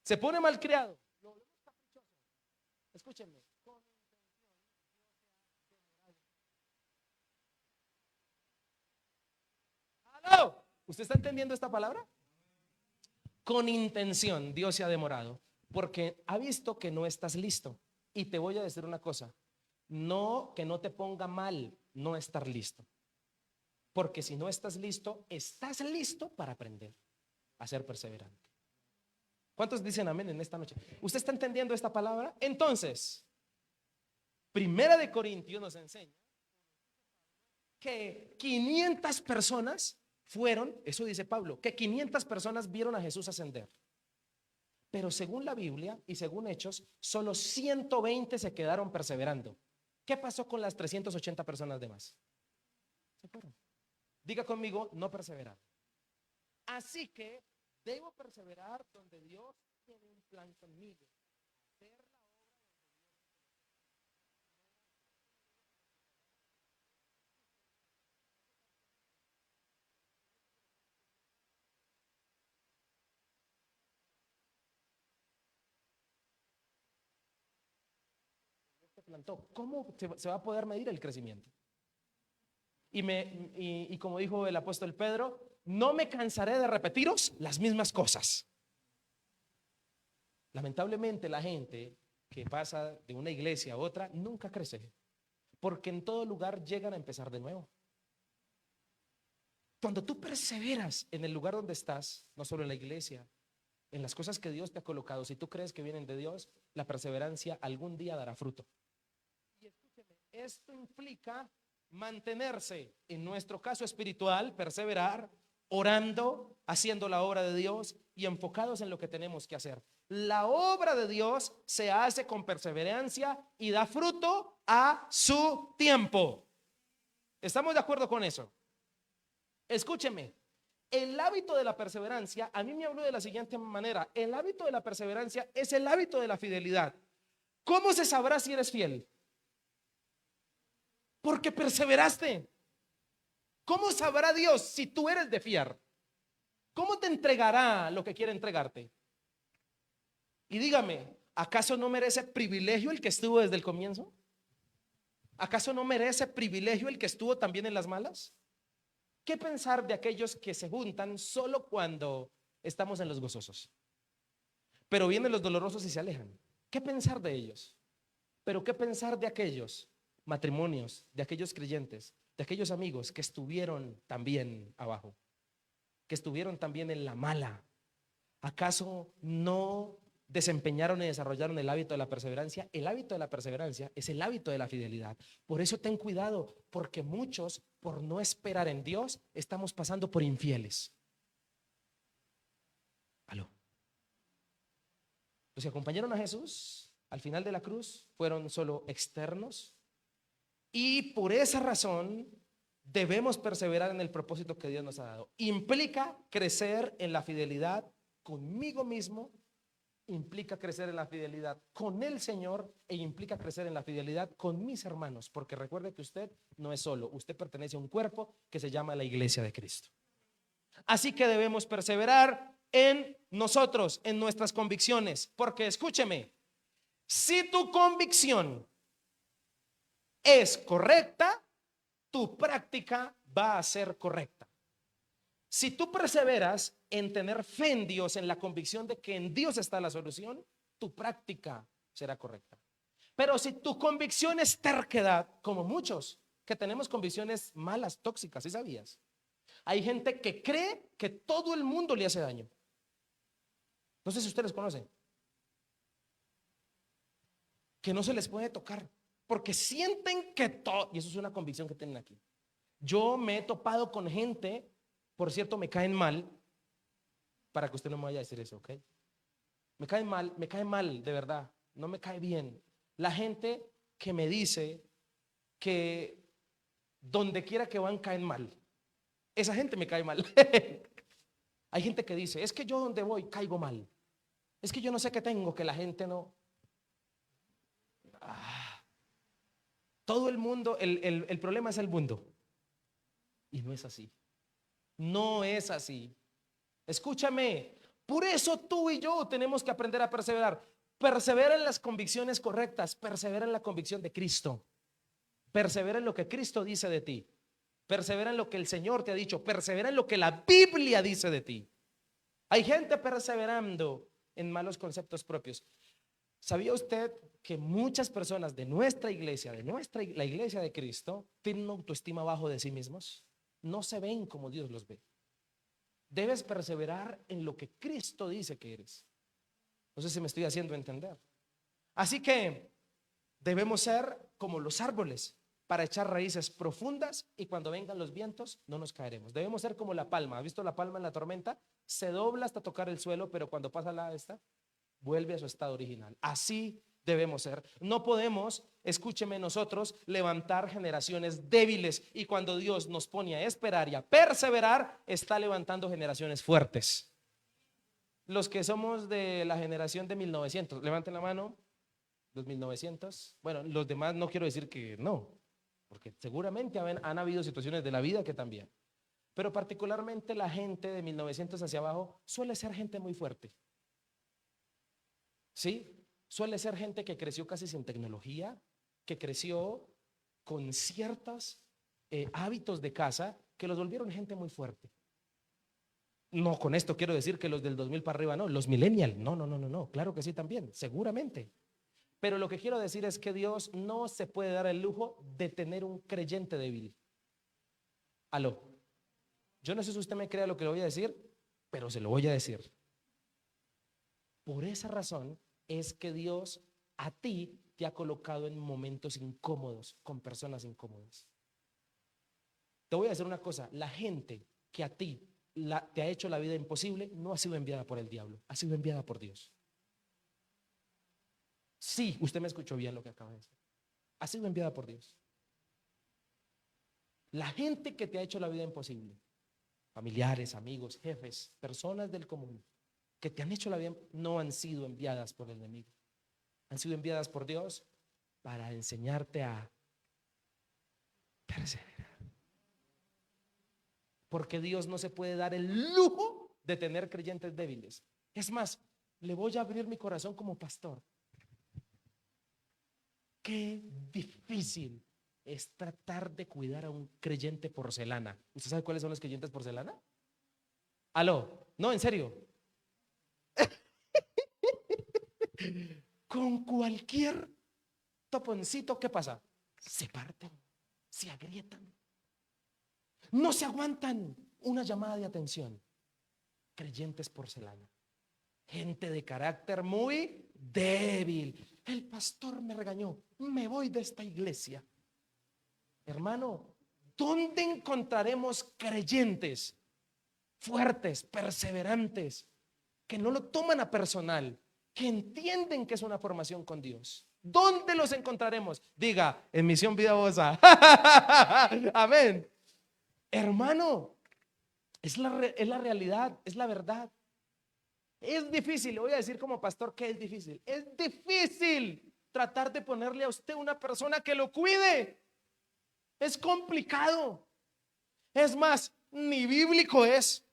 Se pone malcriado. Escúchenme. ¿Aló? ¿Usted está entendiendo esta palabra? con intención Dios se ha demorado, porque ha visto que no estás listo. Y te voy a decir una cosa, no, que no te ponga mal no estar listo, porque si no estás listo para aprender a ser perseverante. ¿Cuántos dicen amén en esta noche? ¿Usted está entendiendo esta palabra? Entonces, Primera de Corintios nos enseña que 500 personas fueron, eso dice Pablo, que 500 personas vieron a Jesús ascender. Pero según la Biblia y según Hechos, solo 120 se quedaron perseverando. ¿Qué pasó con las 380 personas demás? Se fueron. Diga conmigo, no perseverar. Así que debo perseverar donde Dios tiene un plan conmigo. Plantó. ¿Cómo se va a poder medir el crecimiento? Y como dijo el apóstol Pedro, no me cansaré de repetiros las mismas cosas. Lamentablemente la gente que pasa de una iglesia a otra nunca crece, porque en todo lugar llegan a empezar de nuevo. Cuando tú perseveras en el lugar donde estás, no solo en la iglesia, en las cosas que Dios te ha colocado, si tú crees que vienen de Dios, la perseverancia algún día dará fruto. Y escúcheme, esto implica mantenerse, en nuestro caso espiritual, perseverar, orando, haciendo la obra de Dios y enfocados en lo que tenemos que hacer. La obra de Dios se hace con perseverancia y da fruto a su tiempo. ¿Estamos de acuerdo con eso? Escúcheme, el hábito de la perseverancia, a mí me habló de la siguiente manera: el hábito de la perseverancia es el hábito de la fidelidad. ¿Cómo se sabrá si eres fiel? Porque perseveraste. ¿Cómo sabrá Dios si tú eres de fiar? ¿Cómo te entregará lo que quiere entregarte? Y dígame, ¿acaso no merece privilegio el que estuvo desde el comienzo? ¿Acaso no merece privilegio el que estuvo también en las malas? ¿Qué pensar de aquellos que se juntan solo cuando estamos en los gozosos, pero vienen los dolorosos y se alejan? ¿Qué pensar de ellos? Pero ¿qué pensar de aquellos matrimonios, de aquellos creyentes, de aquellos amigos que estuvieron también abajo, que estuvieron también en la mala? ¿Acaso no desempeñaron y desarrollaron el hábito de la perseverancia? El hábito de la perseverancia es el hábito de la fidelidad. Por eso ten cuidado, porque muchos, por no esperar en Dios, estamos pasando por infieles. Aló. Los que acompañaron a Jesús al final de la cruz fueron solo externos, y por esa razón debemos perseverar en el propósito que Dios nos ha dado. Implica crecer en la fidelidad conmigo mismo, implica crecer en la fidelidad con el Señor, e implica crecer en la fidelidad con mis hermanos, porque recuerde que usted no es solo, usted pertenece a un cuerpo que se llama la Iglesia de Cristo. Así que debemos perseverar en nosotros, en nuestras convicciones, porque escúcheme, si tu convicción es correcta, tu práctica va a ser correcta. Si tú perseveras en tener fe en Dios, en la convicción de que en Dios está la solución, tu práctica será correcta. Pero si tu convicción es terquedad, como muchos que tenemos convicciones malas, tóxicas, ¿sí sabías? Hay gente que cree que todo el mundo le hace daño. No sé si ustedes conocen, que no se les puede tocar, porque sienten que todo, y eso es una convicción que tienen aquí. Yo me he topado con gente, por cierto, me caen mal, para que usted no me vaya a decir eso, ¿ok? Me cae mal, de verdad, no me cae bien. La gente que me dice que donde quiera que van caen mal, esa gente me cae mal. Hay gente que dice, es que yo donde voy caigo mal, es que yo no sé qué tengo, que la gente no. Todo el mundo, el problema es el mundo. Y no es así. No es así. Escúchame, por eso tú y yo tenemos que aprender a perseverar. Persevera en las convicciones correctas, persevera en la convicción de Cristo, persevera en lo que Cristo dice de ti, persevera en lo que el Señor te ha dicho, persevera en lo que la Biblia dice de ti. Hay gente perseverando en malos conceptos propios. ¿Sabía usted que muchas personas de nuestra iglesia, la iglesia de Cristo, tienen una autoestima bajo de sí mismos? No se ven como Dios los ve. Debes perseverar en lo que Cristo dice que eres. No sé si me estoy haciendo entender. Así que debemos ser como los árboles para echar raíces profundas y cuando vengan los vientos no nos caeremos. Debemos ser como la palma. ¿Has visto la palma en la tormenta? Se dobla hasta tocar el suelo, pero cuando pasa la esta, vuelve a su estado original. Así debemos ser. No podemos, escúcheme, nosotros levantar generaciones débiles, y cuando Dios nos pone a esperar y a perseverar, está levantando generaciones fuertes. Los que somos de la generación de 1900, levanten la mano. Los 1900, bueno, los demás no quiero decir que no, porque seguramente han habido situaciones de la vida que también, pero particularmente la gente de 1900 hacia abajo suele ser gente muy fuerte. ¿Sí? Suele ser gente que creció casi sin tecnología, que creció con ciertos hábitos de casa que los volvieron gente muy fuerte. No con esto quiero decir que los del 2000 para arriba no, los millennials, no, claro que sí también, seguramente. Pero lo que quiero decir es que Dios no se puede dar el lujo de tener un creyente débil. Aló. Yo no sé si usted me crea lo que le voy a decir, pero se lo voy a decir. Por esa razón es que Dios a ti te ha colocado en momentos incómodos, con personas incómodas. Te voy a decir una cosa, la gente que a ti te ha hecho la vida imposible no ha sido enviada por el diablo, ha sido enviada por Dios. Sí, usted me escuchó bien lo que acaba de decir. Ha sido enviada por Dios. La gente que te ha hecho la vida imposible, familiares, amigos, jefes, personas del común, que te han hecho la vida, no han sido enviadas por el enemigo. Han sido enviadas por Dios para enseñarte a perseverar. Porque Dios no se puede dar el lujo de tener creyentes débiles. Es más, le voy a abrir mi corazón como pastor. Qué difícil es tratar de cuidar a un creyente porcelana. ¿Usted sabe cuáles son los creyentes porcelana? Aló, no, en serio. Con cualquier toponcito, ¿qué pasa? Se parten, se agrietan, no se aguantan una llamada de atención. Creyentes porcelana, gente de carácter muy débil. El pastor me regañó, me voy de esta iglesia. Hermano, ¿dónde encontraremos creyentes fuertes, perseverantes, que no lo toman a personal, que entienden que es una formación con Dios? ¿Dónde los encontraremos? Diga, en Misión Vida Bosa. Amén. Hermano, es la realidad, es la verdad. Es difícil, le voy a decir como pastor que es difícil. Es difícil tratar de ponerle a usted una persona que lo cuide. Es complicado. Es más, ni bíblico es.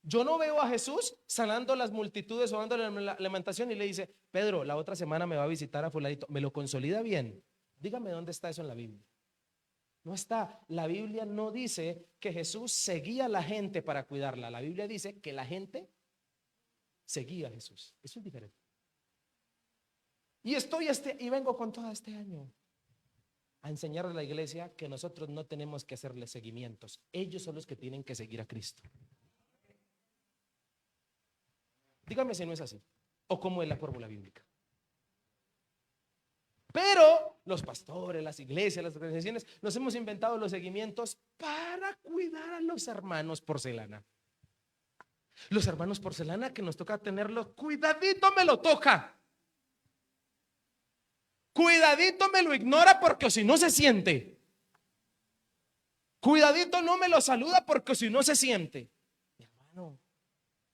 Yo no veo a Jesús sanando las multitudes o dando la lamentación y le dice, Pedro, la otra semana me va a visitar a fulanito. ¿Me lo consolida bien? Dígame dónde está eso en la Biblia. No está. La Biblia no dice que Jesús seguía a la gente para cuidarla. La Biblia dice que la gente seguía a Jesús. Eso es diferente. Y vengo con todo este año a enseñarle a la iglesia que nosotros no tenemos que hacerle seguimientos. Ellos son los que tienen que seguir a Cristo. Dígame si no es así o cómo es la fórmula bíblica. Pero los pastores, las iglesias, las organizaciones nos hemos inventado los seguimientos para cuidar a los hermanos porcelana. Los hermanos porcelana que nos toca tenerlos, cuidadito me lo toca. Cuidadito me lo ignora porque si no se siente. Cuidadito no me lo saluda porque si no se siente. Mi hermano,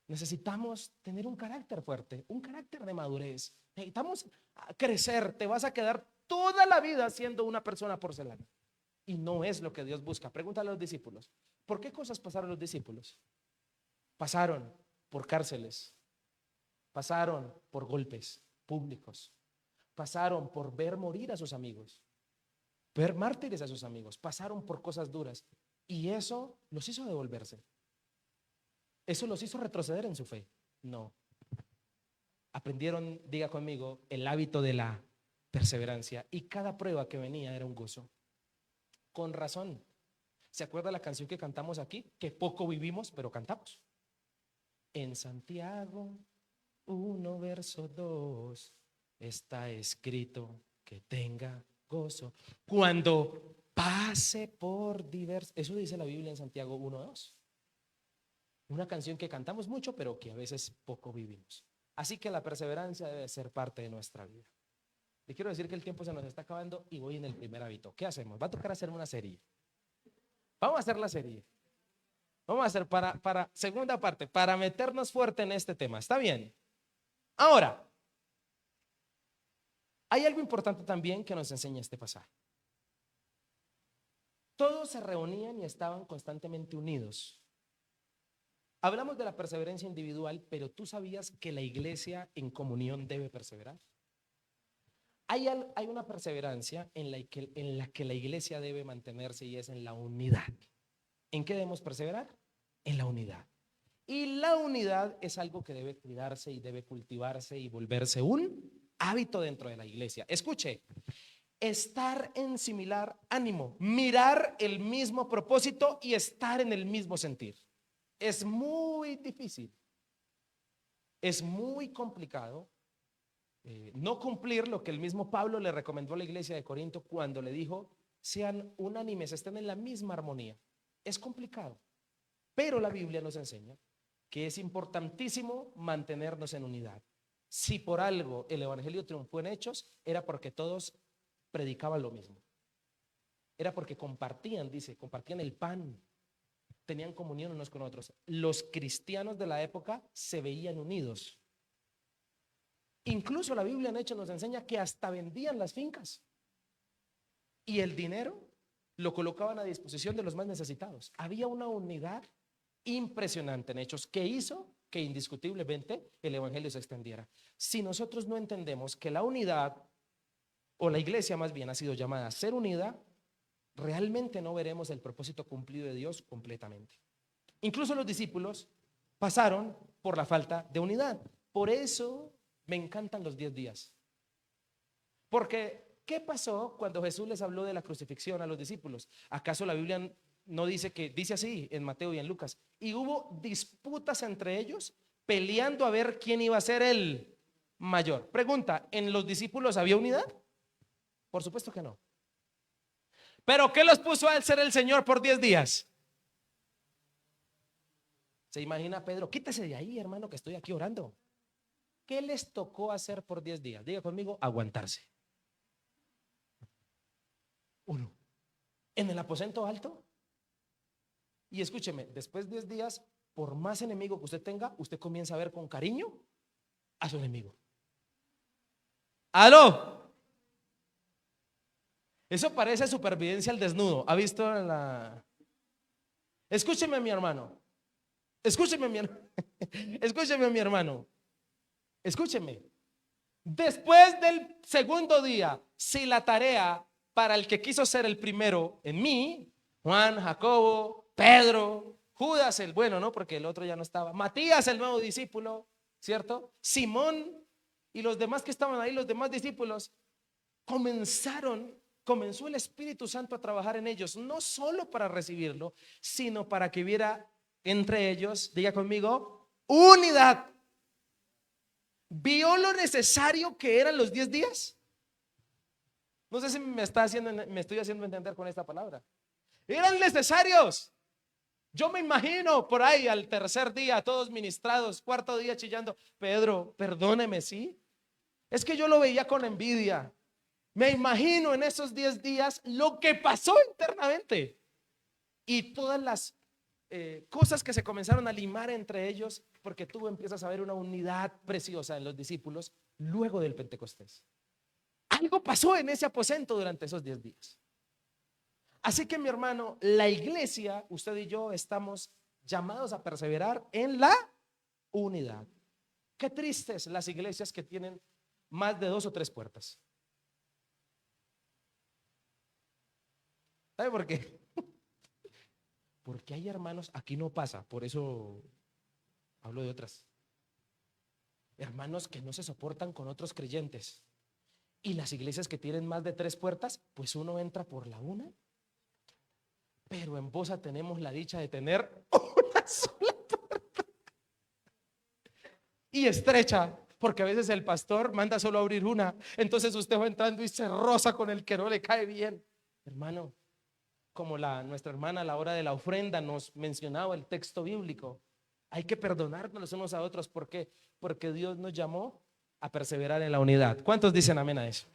necesitamos tener un carácter fuerte, un carácter de madurez. Necesitamos crecer. Te vas a quedar toda la vida siendo una persona porcelana. Y no es lo que Dios busca. Pregúntale a los discípulos. ¿Por qué cosas pasaron los discípulos? Pasaron por cárceles. Pasaron por golpes públicos. Pasaron por ver morir a sus amigos. Ver mártires a sus amigos. Pasaron por cosas duras. Y eso los hizo devolverse. ¿Eso los hizo retroceder en su fe? No. Aprendieron, diga conmigo, el hábito de la perseverancia, y cada prueba que venía era un gozo. Con razón. ¿Se acuerda la canción que cantamos aquí? Que poco vivimos, pero cantamos. En Santiago 1, verso 2 está escrito que tenga gozo cuando pase por diversos. Eso dice la Biblia en Santiago 1:2. Una canción que cantamos mucho, pero que a veces poco vivimos. Así que la perseverancia debe ser parte de nuestra vida. Le quiero decir que el tiempo se nos está acabando y voy en el primer hábito. ¿Qué hacemos? Va a tocar hacer una serie. Vamos a hacer la serie. Vamos a hacer para segunda parte, para meternos fuerte en este tema. ¿Está bien? Ahora, hay algo importante también que nos enseña este pasaje. Todos se reunían y estaban constantemente unidos. Hablamos de la perseverancia individual, pero ¿tú sabías que la iglesia en comunión debe perseverar? Hay una perseverancia en la que la iglesia debe mantenerse, y es en la unidad. ¿En qué debemos perseverar? En la unidad. Y la unidad es algo que debe cuidarse y debe cultivarse y volverse un hábito dentro de la iglesia. Escuche, estar en similar ánimo, mirar el mismo propósito y estar en el mismo sentir. Es muy difícil, es muy complicado no cumplir lo que el mismo Pablo le recomendó a la iglesia de Corinto cuando le dijo: sean unánimes, estén en la misma armonía. Es complicado, pero la Biblia nos enseña que es importantísimo mantenernos en unidad. Si por algo el evangelio triunfó en Hechos, era porque todos predicaban lo mismo. Era porque compartían, dice, compartían el pan, tenían comunión unos con otros. Los cristianos de la época se veían unidos. Incluso la Biblia en Hechos nos enseña que hasta vendían las fincas y el dinero lo colocaban a disposición de los más necesitados. Había una unidad impresionante en Hechos que hizo que indiscutiblemente el evangelio se extendiera. Si nosotros no entendemos que la unidad, o la iglesia más bien, ha sido llamada a ser unida, realmente no veremos el propósito cumplido de Dios completamente. Incluso los discípulos pasaron por la falta de unidad. Por eso me encantan los 10 días. Porque, ¿qué pasó cuando Jesús les habló de la crucifixión a los discípulos? ¿Acaso la Biblia no dice que, dice así en Mateo y en Lucas, y hubo disputas entre ellos, peleando a ver quién iba a ser el mayor? Pregunta, ¿en los discípulos había unidad? Por supuesto que no. ¿Pero qué los puso a ser el Señor por 10 días? ¿Se imagina Pedro? Quítese de ahí, hermano, que estoy aquí orando. ¿Qué les tocó hacer por 10 días? Diga conmigo, aguantarse. Uno, en el aposento alto. Y escúcheme, después de 10 días, por más enemigo que usted tenga, usted comienza a ver con cariño a su enemigo. ¡Aló! Eso parece supervivencia al desnudo. ¿Ha visto la...? Escúcheme, mi hermano. Escúcheme, mi hermano. Escúcheme, mi hermano. Escúcheme. Después del segundo día, si la tarea para el que quiso ser el primero en mí, Juan, Jacobo, Pedro, Judas el bueno, ¿no? Porque el otro ya no estaba, Matías el nuevo discípulo, ¿cierto? Simón y los demás que estaban ahí, los demás discípulos, comenzó el Espíritu Santo a trabajar en ellos, no solo para recibirlo, sino para que hubiera entre ellos, diga conmigo, unidad. ¿Vio lo necesario que eran los 10 días? No sé si me estoy haciendo entender con esta palabra. Eran necesarios. Yo me imagino por ahí al tercer día, todos ministrados, cuarto día chillando: Pedro, perdóneme, ¿sí? Es que yo lo veía con envidia. Me imagino en esos 10 días lo que pasó internamente y todas las cosas que se comenzaron a limar entre ellos, porque tú empiezas a ver una unidad preciosa en los discípulos luego del Pentecostés. Algo pasó en ese aposento durante esos 10 días. Así que, mi hermano, la iglesia, usted y yo, estamos llamados a perseverar en la unidad. Qué tristes las iglesias que tienen más de 2 o 3 puertas. ¿Sabe por qué? Porque hay hermanos, aquí no pasa, por eso hablo de otras. Hermanos que no se soportan con otros creyentes. Y las iglesias que tienen más de 3 puertas, pues uno entra por la una. Pero en Bosa tenemos la dicha de tener una sola y estrecha, porque a veces el pastor manda solo a abrir una. Entonces usted va entrando y se roza con el que no le cae bien. Hermano, como nuestra hermana a la hora de la ofrenda nos mencionaba el texto bíblico, hay que perdonarnos los unos a otros. ¿Por qué? Porque Dios nos llamó a perseverar en la unidad. ¿Cuántos dicen amén a eso?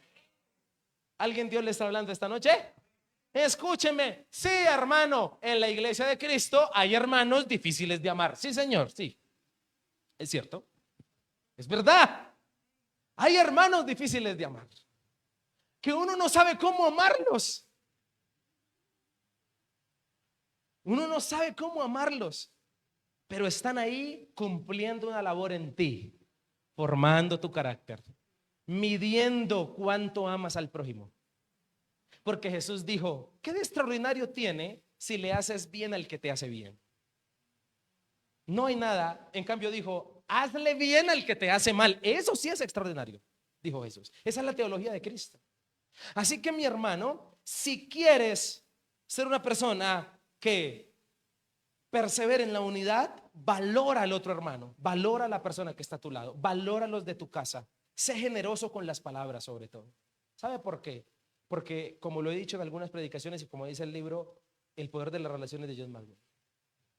¿Alguien Dios le está hablando esta noche? Escúcheme, sí, hermano, en la iglesia de Cristo hay hermanos difíciles de amar. Sí, señor, sí, es cierto, es verdad. Hay hermanos difíciles de amar, que uno no sabe cómo amarlos. Uno no sabe cómo amarlos, pero están ahí cumpliendo una labor en ti, formando tu carácter, midiendo cuánto amas al prójimo. Porque Jesús dijo, ¿qué de extraordinario tiene si le haces bien al que te hace bien? No hay nada. En cambio dijo, hazle bien al que te hace mal. Eso sí es extraordinario, dijo Jesús. Esa es la teología de Cristo. Así que mi hermano, si quieres ser una persona que persevere en la unidad, valora al otro hermano, valora a la persona que está a tu lado, valora a los de tu casa. Sé generoso con las palabras sobre todo. ¿Sabe por qué? Porque como lo he dicho en algunas predicaciones y como dice el libro, El poder de las relaciones de John Maxwell,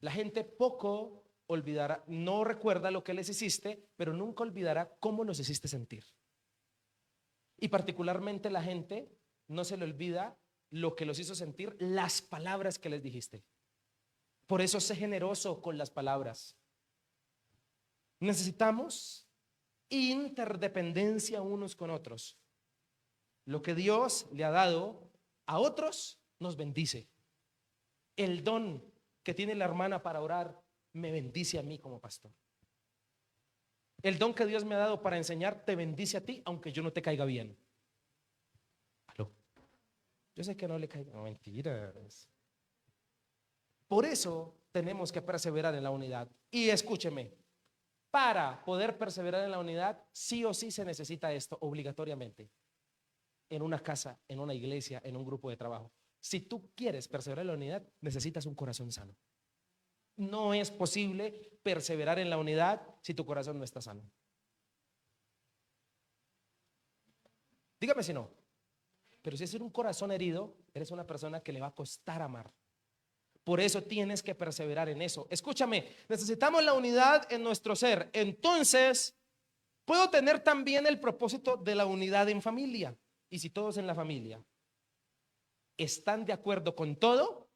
la gente poco olvidará, no recuerda lo que les hiciste, pero nunca olvidará cómo los hiciste sentir. Y particularmente la gente no se le olvida lo que los hizo sentir, las palabras que les dijiste. Por eso sé generoso con las palabras. Necesitamos interdependencia unos con otros. Lo que Dios le ha dado a otros nos bendice. El don que tiene la hermana para orar me bendice a mí como pastor. El don que Dios me ha dado para enseñar te bendice a ti, aunque yo no te caiga bien. ¿Aló? Yo sé que no le caiga, no, mentiras. Por eso tenemos que perseverar en la unidad. Y escúcheme, para poder perseverar en la unidad, sí o sí se necesita esto obligatoriamente. En una casa, en una iglesia, en un grupo de trabajo. Si tú quieres perseverar en la unidad, necesitas un corazón sano. No es posible perseverar en la unidad si tu corazón no está sano. Dígame si no. Pero si es un corazón herido, eres una persona que le va a costar amar. Por eso tienes que perseverar en eso. Escúchame, necesitamos la unidad en nuestro ser. Entonces, puedo tener también el propósito de la unidad en familia. Y si todos en la familia están de acuerdo con todo,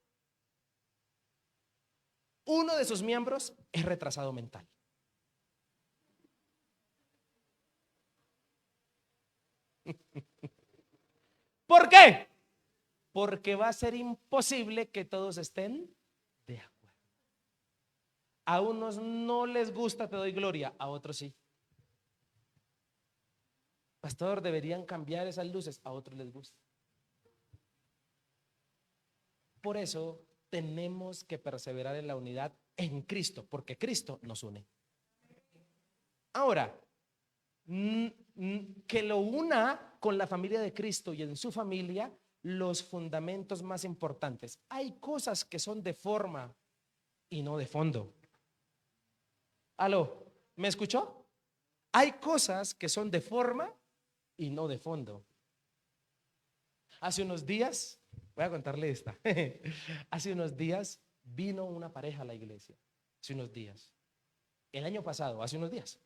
uno de sus miembros es retrasado mental. ¿Por qué? Porque va a ser imposible que todos estén de acuerdo. A unos no les gusta, te doy gloria, a otros sí. Pastor, deberían cambiar esas luces, a otros les gusta. Por eso tenemos que perseverar en la unidad en Cristo, porque Cristo nos une. Ahora, que lo una con la familia de Cristo y en su familia los fundamentos más importantes. Hay cosas que son de forma y no de fondo. ¿Aló? ¿Me escuchó? Hay cosas que son de forma y no de fondo. Hace unos días, voy a contarle esta. Hace unos días vino una pareja a la iglesia. Hace unos días. El año pasado, hace unos días.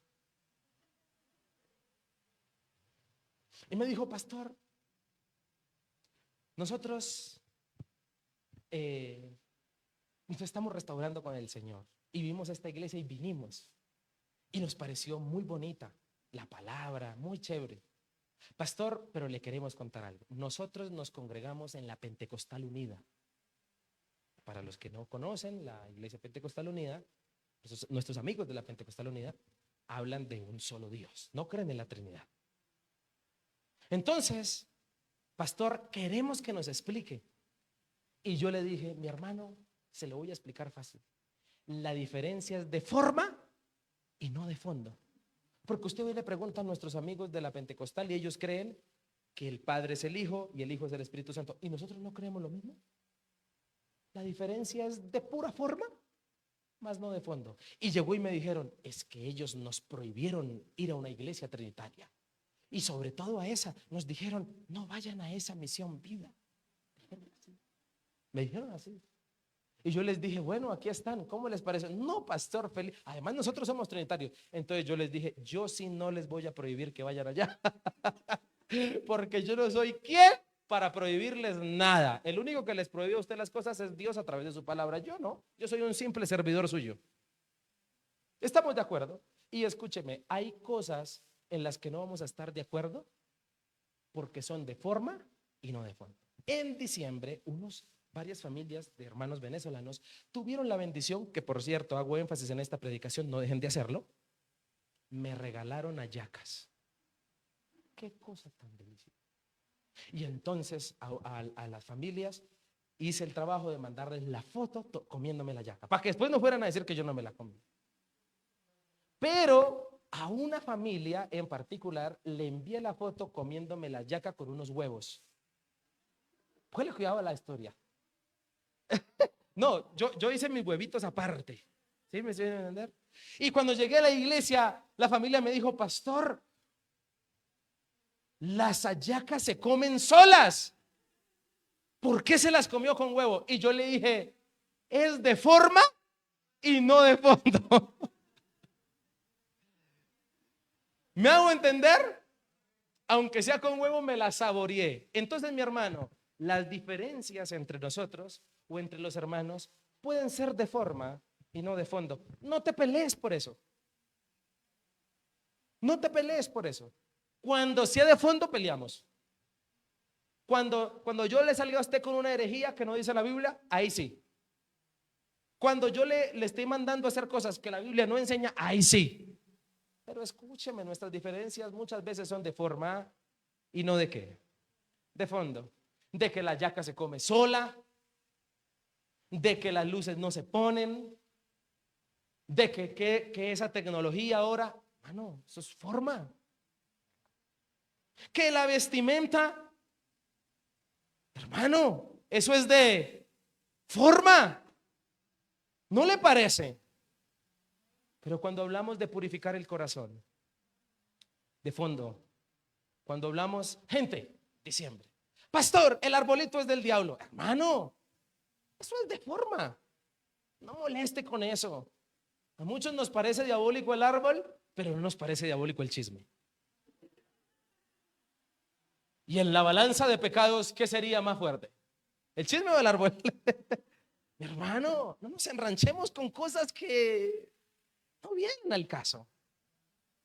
Y me dijo, pastor, nosotros nos estamos restaurando con el Señor. Y vimos esta iglesia y vinimos. Y nos pareció muy bonita la palabra, muy chévere. Pastor, pero le queremos contar algo. Nosotros nos congregamos en la Pentecostal Unida. Para los que no conocen la Iglesia Pentecostal Unida, nuestros amigos de la Pentecostal Unida hablan de un solo Dios, no creen en la Trinidad. Entonces, pastor, queremos que nos explique. Y yo le dije, mi hermano, se lo voy a explicar fácil. La diferencia es de forma y no de fondo. Porque usted hoy le pregunta a nuestros amigos de la Pentecostal y ellos creen que el Padre es el Hijo y el Hijo es el Espíritu Santo. ¿Y nosotros no creemos lo mismo? La diferencia es de pura forma, más no de fondo. Y llegó y me dijeron, es que ellos nos prohibieron ir a una iglesia trinitaria. Y sobre todo a esa, nos dijeron, no vayan a esa misión vida. Me dijeron así. Y yo les dije, bueno, aquí están, ¿cómo les parece? No, pastor, feliz. Además, nosotros somos trinitarios. Entonces yo les dije, yo sí no les voy a prohibir que vayan allá. Porque yo no soy quien para prohibirles nada. El único que les prohíbe a usted las cosas es Dios a través de su palabra. Yo no, yo soy un simple servidor suyo. ¿Estamos de acuerdo? Y escúcheme, hay cosas en las que no vamos a estar de acuerdo porque son de forma y no de fondo. En diciembre, varias familias de hermanos venezolanos tuvieron la bendición, que por cierto hago énfasis en esta predicación, no dejen de hacerlo, me regalaron hallacas. Qué cosa tan deliciosa. Y entonces a las familias hice el trabajo de mandarles la foto comiéndome la hallaca, para que después no fueran a decir que yo no me la comí. Pero a una familia en particular le envié la foto comiéndome la hallaca con unos huevos. Póngale cuidado a la historia. No, yo hice mis huevitos aparte. ¿Sí me siguen a entender? Y cuando llegué a la iglesia, la familia me dijo, pastor, las hallacas se comen solas. ¿Por qué se las comió con huevo? Y yo le dije, es de forma y no de fondo. ¿Me hago entender? Aunque sea con huevo, me la saboreé. Entonces, mi hermano, las diferencias entre nosotros o entre los hermanos pueden ser de forma y no de fondo. No te pelees por eso. No te pelees por eso. Cuando sea de fondo, peleamos. Cuando yo le salga a usted con una herejía que no dice la Biblia, ahí sí. Cuando yo le estoy mandando a hacer cosas que la Biblia no enseña, ahí sí. Pero escúcheme, nuestras diferencias muchas veces son de forma y no de qué. De fondo. De que la hallaca se come sola, de que las luces no se ponen, de que esa tecnología ahora, no, eso es forma. Que la vestimenta, hermano, eso es de forma. ¿No le parece? Pero cuando hablamos de purificar el corazón, de fondo, cuando hablamos, gente, diciembre, pastor, el arbolito es del diablo, hermano, eso es de forma. No moleste con eso. A muchos nos parece diabólico el árbol, pero no nos parece diabólico el chisme. Y en la balanza de pecados, ¿qué sería más fuerte? ¿El chisme o el árbol? Mi hermano, no nos enranchemos con cosas que no vienen al caso.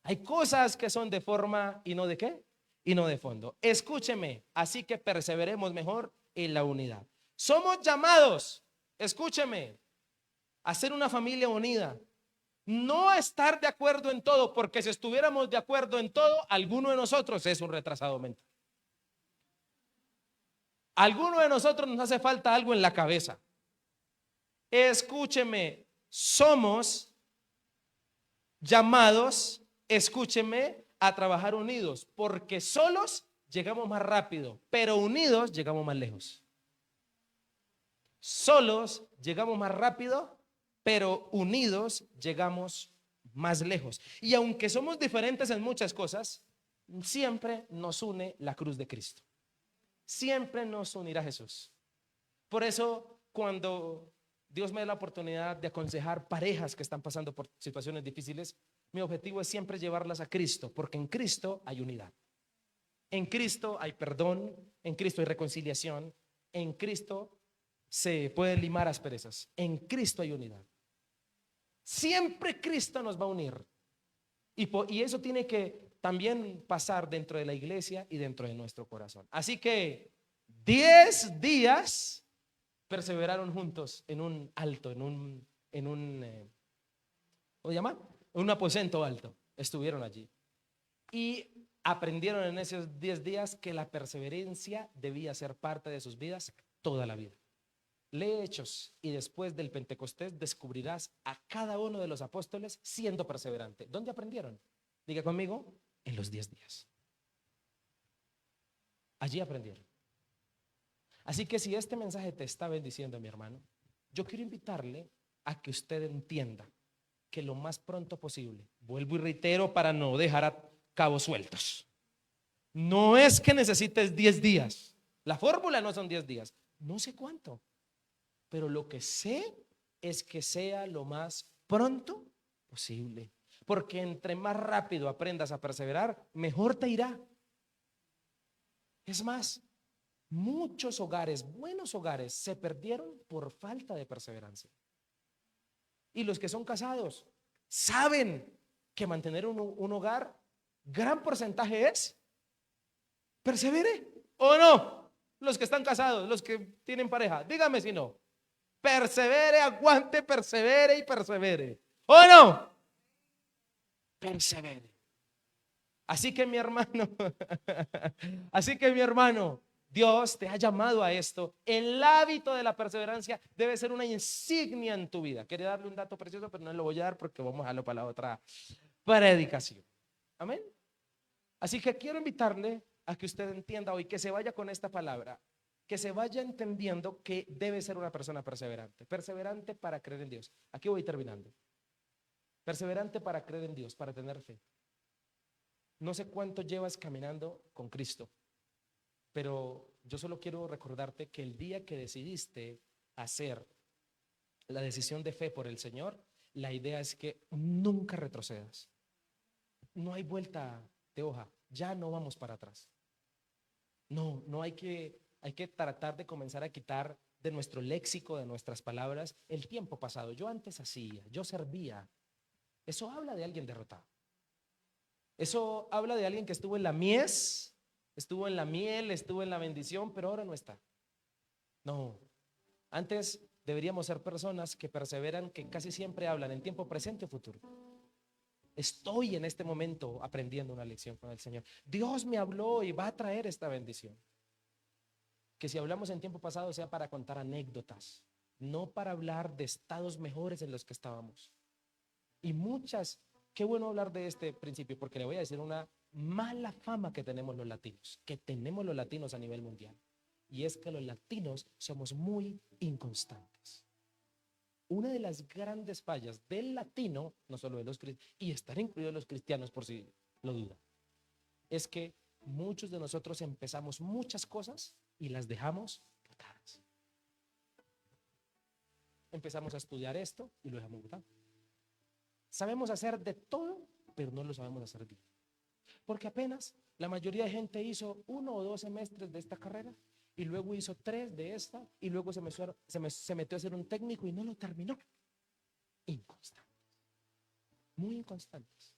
Hay cosas que son de forma y no de qué, y no de fondo. Escúcheme, así que perseveremos mejor en la unidad. Somos llamados, escúcheme, a ser una familia unida. No a estar de acuerdo en todo, porque si estuviéramos de acuerdo en todo, alguno de nosotros es un retrasado mental. Alguno de nosotros nos hace falta algo en la cabeza. Escúcheme, somos llamados, escúcheme, a trabajar unidos, porque solos llegamos más rápido, pero unidos llegamos más lejos. Solos llegamos más rápido, pero unidos llegamos más lejos. Y aunque somos diferentes en muchas cosas, siempre nos une la cruz de Cristo. Siempre nos unirá Jesús. Por eso, cuando Dios me da la oportunidad de aconsejar parejas que están pasando por situaciones difíciles, mi objetivo es siempre llevarlas a Cristo, porque en Cristo hay unidad. En Cristo hay perdón, en Cristo hay reconciliación, en Cristo se pueden limar asperezas, en Cristo hay unidad. Siempre Cristo nos va a unir. Y eso tiene que también pasar dentro de la iglesia y dentro de nuestro corazón. Así que 10 días perseveraron juntos en un alto, ¿cómo se llama? En un aposento alto. Estuvieron allí. Y aprendieron en esos 10 días que la perseverancia debía ser parte de sus vidas toda la vida. Lee Hechos y después del Pentecostés descubrirás a cada uno de los apóstoles siendo perseverante. ¿Dónde aprendieron? Diga conmigo, en los 10 días. Allí aprendieron. Así que si este mensaje te está bendiciendo, mi hermano, yo quiero invitarle a que usted entienda que lo más pronto posible, vuelvo y reitero para no dejar a cabos sueltos, no es que necesites 10 días. La fórmula no son 10 días, no sé cuánto, pero lo que sé es que sea lo más pronto posible, porque entre más rápido aprendas a perseverar, mejor te irá. Es más, muchos hogares, buenos hogares, se perdieron por falta de perseverancia. Y los que son casados saben que mantener un hogar, gran porcentaje es persevere o no. Los que están casados, los que tienen pareja, dígame si no. Persevere, aguante, persevere y persevere. ¿O no? Persevere. Así que mi hermano, así que mi hermano, Dios te ha llamado a esto. El hábito de la perseverancia debe ser una insignia en tu vida. Quería darle un dato precioso, pero no lo voy a dar porque vamos a dejarlo para la otra predicación. Amén. Así que quiero invitarle a que usted entienda hoy, que se vaya con esta palabra, que se vaya entendiendo que debe ser una persona perseverante. Perseverante para creer en Dios. Aquí voy terminando. Perseverante para creer en Dios, para tener fe. No sé cuánto llevas caminando con Cristo, pero yo solo quiero recordarte que el día que decidiste hacer la decisión de fe por el Señor, la idea es que nunca retrocedas. No hay vuelta de hoja, ya no vamos para atrás. No hay que tratar de comenzar a quitar de nuestro léxico, de nuestras palabras, el tiempo pasado. Yo antes hacía, yo servía. Eso habla de alguien derrotado. Eso habla de alguien que estuvo en la mies, estuvo en la miel, estuvo en la bendición, pero ahora no está. No, antes deberíamos ser personas que perseveran, que casi siempre hablan en tiempo presente o futuro. Estoy en este momento aprendiendo una lección con el Señor. Dios me habló y va a traer esta bendición. Que si hablamos en tiempo pasado sea para contar anécdotas, no para hablar de estados mejores en los que estábamos. Y muchas, qué bueno hablar de este principio, porque le voy a decir una mala fama que tenemos los latinos a nivel mundial. Y es que los latinos somos muy inconstantes. Una de las grandes fallas del latino, no solo de los cristianos, y estar incluidos los cristianos por si lo dudan, es que muchos de nosotros empezamos muchas cosas y las dejamos botadas. Empezamos a estudiar esto y lo dejamos botado. Sabemos hacer de todo, pero no lo sabemos hacer bien. Porque apenas la mayoría de gente hizo 1 o 2 semestres de esta carrera y luego hizo 3 de esta y luego se metió a hacer un técnico y no lo terminó. Inconstantes, muy inconstantes.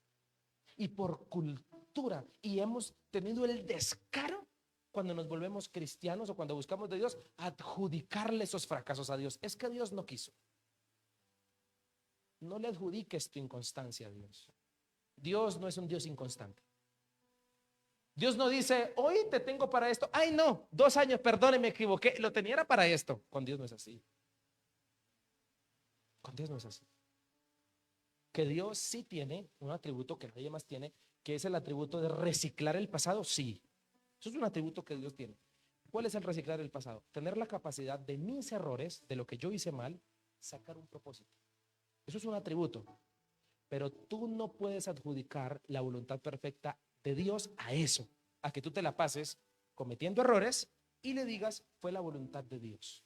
Y por cultura, y hemos tenido el descaro cuando nos volvemos cristianos o cuando buscamos de Dios, adjudicarle esos fracasos a Dios. Es que Dios no quiso. No le adjudiques tu inconstancia a Dios. Dios no es un Dios inconstante. Dios no dice, hoy te tengo para esto. Ay, no, 2 años, perdone, me equivoqué. Lo tenía era para esto. Con Dios no es así. Con Dios no es así. Que Dios sí tiene un atributo que nadie más tiene, que es el atributo de reciclar el pasado. Sí, eso es un atributo que Dios tiene. ¿Cuál es el reciclar el pasado? Tener la capacidad de mis errores, de lo que yo hice mal, sacar un propósito. Eso es un atributo. Pero tú no puedes adjudicar la voluntad perfecta de Dios a eso, a que tú te la pases cometiendo errores y le digas, fue la voluntad de Dios.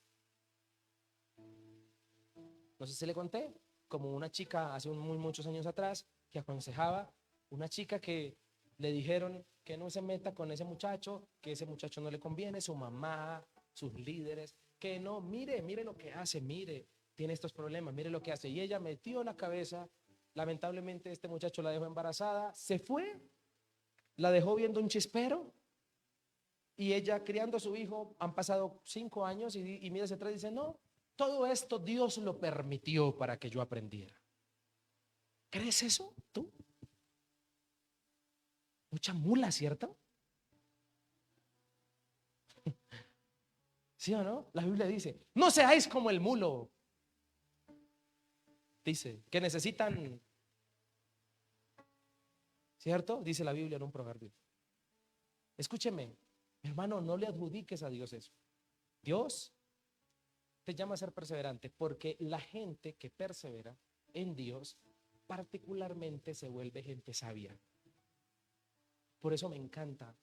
No sé si le conté, como una chica hace muchos años atrás que aconsejaba, una chica que le dijeron que no se meta con ese muchacho, que ese muchacho no le conviene, su mamá, sus líderes, que no, mire lo que hace, mire, tiene estos problemas, mire lo que hace. Y ella metió la cabeza, lamentablemente este muchacho la dejó embarazada, se fue, la dejó viendo un chispero y ella criando a su hijo, han pasado 5 años y mira hacia atrás y dice, no, todo esto Dios lo permitió para que yo aprendiera. ¿Crees eso tú? Mucha mula, ¿cierto? ¿Sí o no? La Biblia dice, no seáis como el mulo. Dice que necesitan, ¿cierto? Dice la Biblia en un proverbio. Escúcheme, mi hermano, no le adjudiques a Dios eso. Dios te llama a ser perseverante porque la gente que persevera en Dios particularmente se vuelve gente sabia. Por eso me encanta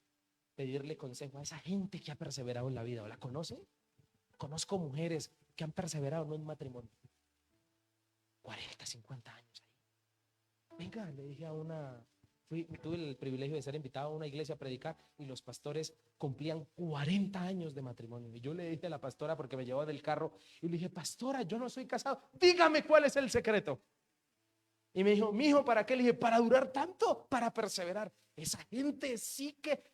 pedirle consejo a esa gente que ha perseverado en la vida. ¿O la conoce? Conozco mujeres que han perseverado en un matrimonio 40, 50 años ahí. Venga, le dije a una, tuve el privilegio de ser invitado a una iglesia a predicar y los pastores cumplían 40 años de matrimonio. Y yo le dije a la pastora, porque me llevó del carro, y le dije, pastora, yo no soy casado, dígame cuál es el secreto. Y me dijo, mijo, ¿para qué? Le dije, para durar tanto, para perseverar. Esa gente sí que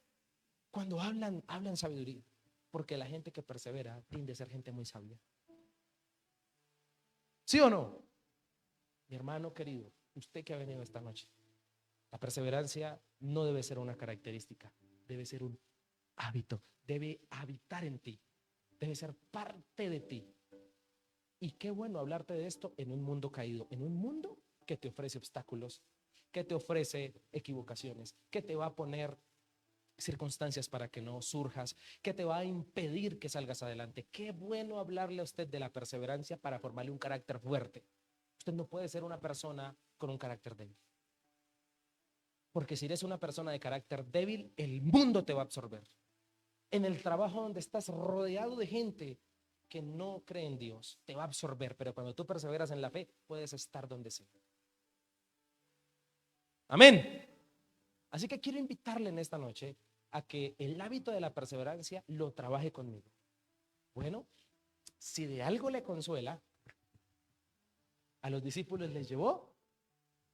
cuando hablan sabiduría, porque la gente que persevera tiende a ser gente muy sabia. ¿Sí o no? Mi hermano querido, usted que ha venido esta noche, la perseverancia no debe ser una característica, debe ser un hábito, debe habitar en ti, debe ser parte de ti. Y qué bueno hablarte de esto en un mundo caído, en un mundo que te ofrece obstáculos, que te ofrece equivocaciones, que te va a poner circunstancias para que no surjas, que te va a impedir que salgas adelante. Qué bueno hablarle a usted de la perseverancia para formarle un carácter fuerte. Usted no puede ser una persona con un carácter débil. Porque si eres una persona de carácter débil, el mundo te va a absorber. En el trabajo donde estás rodeado de gente que no cree en Dios, te va a absorber. Pero cuando tú perseveras en la fe, puedes estar donde sea. Amén. Así que quiero invitarle en esta noche a que el hábito de la perseverancia lo trabaje conmigo. Bueno, si de algo le consuela, a los discípulos les llevó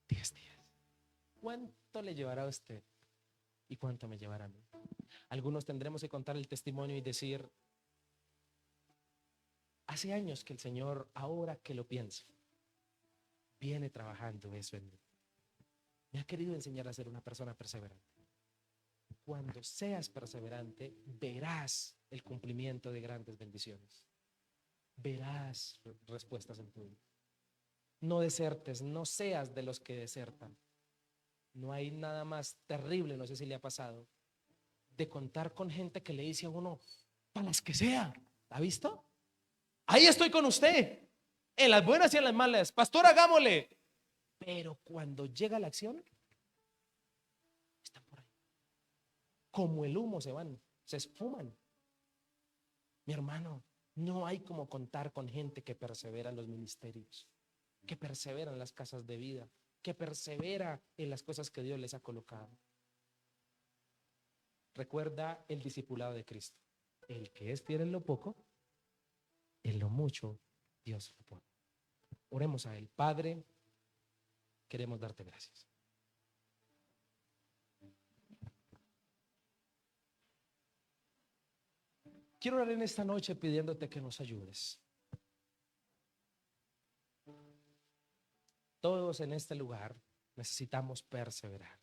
10 días. ¿Cuánto le llevará a usted y cuánto me llevará a mí? Algunos tendremos que contar el testimonio y decir, hace años que el Señor, ahora que lo pienso, viene trabajando eso en mí. Me ha querido enseñar a ser una persona perseverante. Cuando seas perseverante, verás el cumplimiento de grandes bendiciones. Verás respuestas en tu vida. No desertes, no seas de los que desertan. No hay nada más terrible, no sé si le ha pasado, de contar con gente que le dice a uno, para las que sea. ¿Ha visto? Ahí estoy con usted, en las buenas y en las malas. Pastor, hagámosle. Pero cuando llega la acción, están por ahí. Como el humo se van, se esfuman. Mi hermano, no hay como contar con gente que persevera en los ministerios, que persevera en las casas de vida, que persevera en las cosas que Dios les ha colocado. Recuerda el discipulado de Cristo. El que es fiel en lo poco, en lo mucho Dios lo pone. Oremos a Él. Padre, queremos darte gracias. Quiero orar en esta noche pidiéndote que nos ayudes. Todos en este lugar necesitamos perseverar.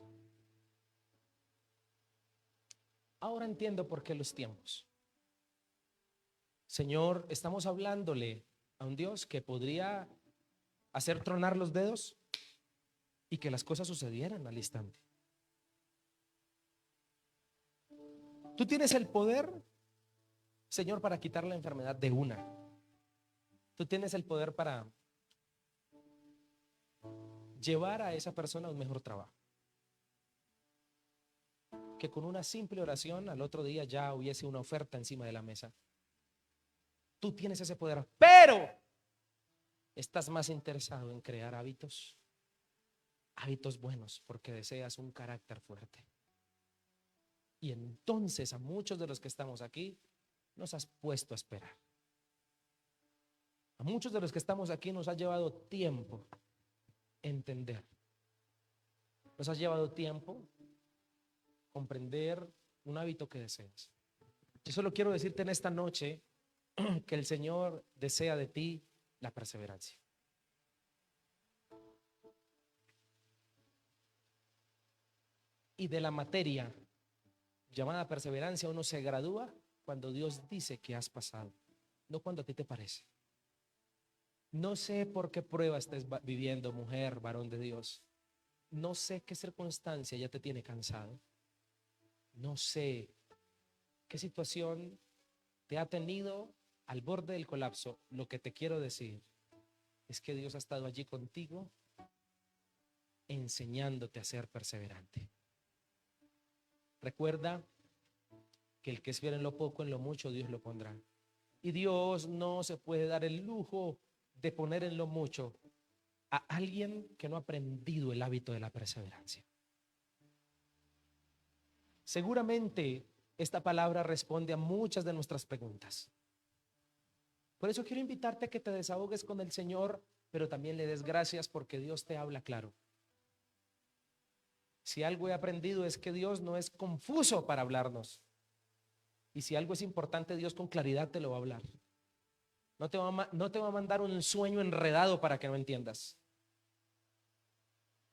Ahora entiendo por qué los tiempos. Señor, estamos hablándole a un Dios que podría hacer tronar los dedos y que las cosas sucedieran al instante. Tú tienes el poder, Señor, para quitar la enfermedad de una. Tú tienes el poder para llevar a esa persona a un mejor trabajo. Que con una simple oración al otro día ya hubiese una oferta encima de la mesa. Tú tienes ese poder, pero estás más interesado en crear hábitos buenos, porque deseas un carácter fuerte. Y entonces a muchos de los que estamos aquí nos has puesto a esperar. A muchos de los que estamos aquí nos ha llevado tiempo entender. Nos ha llevado tiempo comprender un hábito que deseas. Yo solo quiero decirte en esta noche que el Señor desea de ti la perseverancia. Y de la materia llamada perseverancia uno se gradúa cuando Dios dice que has pasado, no cuando a ti te parece. No sé por qué prueba estés viviendo, mujer, varón de Dios. No sé qué circunstancia ya te tiene cansado. No sé qué situación te ha tenido al borde del colapso. Lo que te quiero decir es que Dios ha estado allí contigo, enseñándote a ser perseverante. Recuerda que el que espera en lo poco, en lo mucho, Dios lo pondrá. Y Dios no se puede dar el lujo de poner en lo mucho a alguien que no ha aprendido el hábito de la perseverancia. Seguramente esta palabra responde a muchas de nuestras preguntas. Por eso quiero invitarte a que te desahogues con el Señor, pero también le des gracias porque Dios te habla claro. Si algo he aprendido es que Dios no es confuso para hablarnos. Y si algo es importante, Dios con claridad te lo va a hablar. No te va a mandar un sueño enredado para que no entiendas.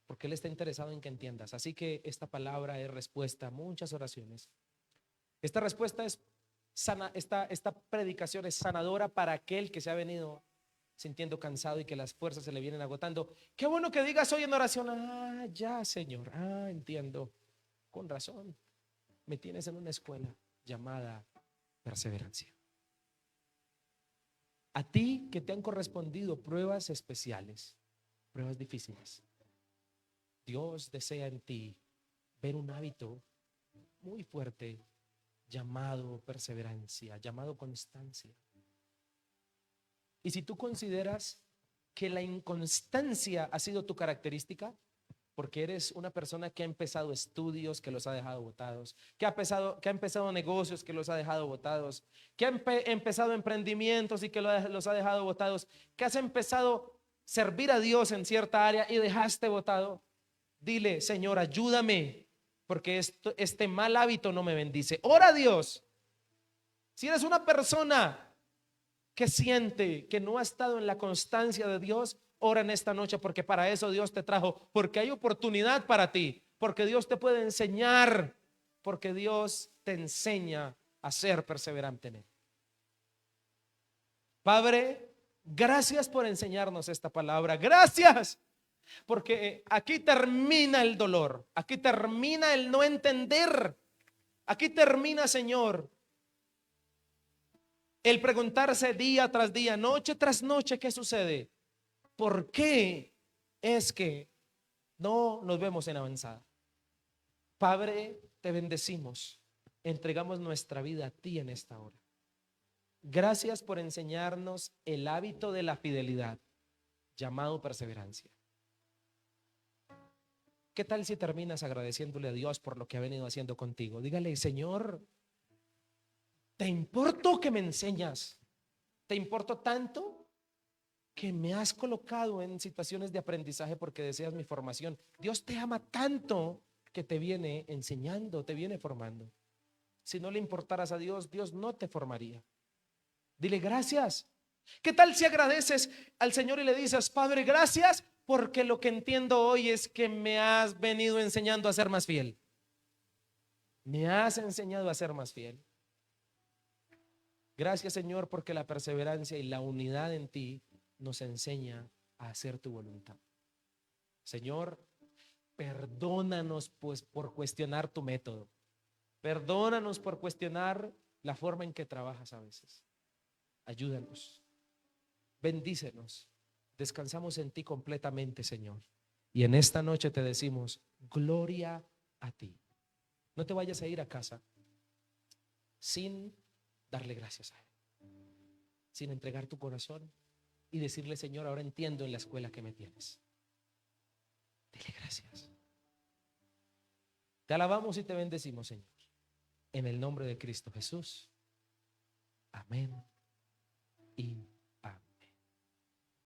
Porque Él está interesado en que entiendas. Así que esta palabra es respuesta a muchas oraciones. Esta respuesta es sana, esta predicación es sanadora para aquel que se ha venido sintiendo cansado y que las fuerzas se le vienen agotando. Qué bueno que digas hoy en oración: ah, ya, Señor, entiendo, con razón, me tienes en una escuela llamada perseverancia. A ti que te han correspondido pruebas especiales, pruebas difíciles, Dios desea en ti ver un hábito muy fuerte llamado perseverancia, llamado constancia. Y si tú consideras que la inconstancia ha sido tu característica, porque eres una persona que ha empezado estudios que los ha dejado botados, que ha empezado negocios que los ha dejado botados, que ha empezado emprendimientos y que los ha dejado botados, que has empezado a servir a Dios en cierta área y dejaste botado, dile: Señor, ayúdame, porque este mal hábito no me bendice. Ora a Dios. Si eres una persona que siente que no ha estado en la constancia de Dios, ora en esta noche, porque para eso Dios te trajo, porque hay oportunidad para ti, porque Dios te puede enseñar, porque Dios te enseña a ser perseverante en Él. Padre, gracias por enseñarnos esta palabra. Gracias, porque aquí termina el dolor, aquí termina el no entender, aquí termina, Señor, el preguntarse día tras día, noche tras noche, ¿qué sucede? ¿Por qué es que no nos vemos en avanzada? Padre, te bendecimos, entregamos nuestra vida a ti en esta hora. Gracias por enseñarnos el hábito de la fidelidad, llamado perseverancia. ¿Qué tal si terminas agradeciéndole a Dios por lo que ha venido haciendo contigo? Dígale: Señor, te importo que me enseñas, te importo tanto que me has colocado en situaciones de aprendizaje porque deseas mi formación. Dios te ama tanto que te viene enseñando, te viene formando. Si no le importaras a Dios, Dios no te formaría. Dile gracias. ¿Qué tal si agradeces al Señor y le dices: Padre, gracias porque lo que entiendo hoy es que me has venido enseñando a ser más fiel? Me has enseñado a ser más fiel. Gracias, Señor, porque la perseverancia y la unidad en ti nos enseña a hacer tu voluntad. Señor, perdónanos pues por cuestionar tu método. Perdónanos por cuestionar la forma en que trabajas a veces. Ayúdanos. Bendícenos. Descansamos en ti completamente, Señor. Y en esta noche te decimos: gloria a ti. No te vayas a ir a casa sin darle gracias a Él, sin entregar tu corazón y decirle: Señor, ahora entiendo en la escuela que me tienes. Dile gracias. Te alabamos y te bendecimos, Señor, en el nombre de Cristo Jesús. Amén y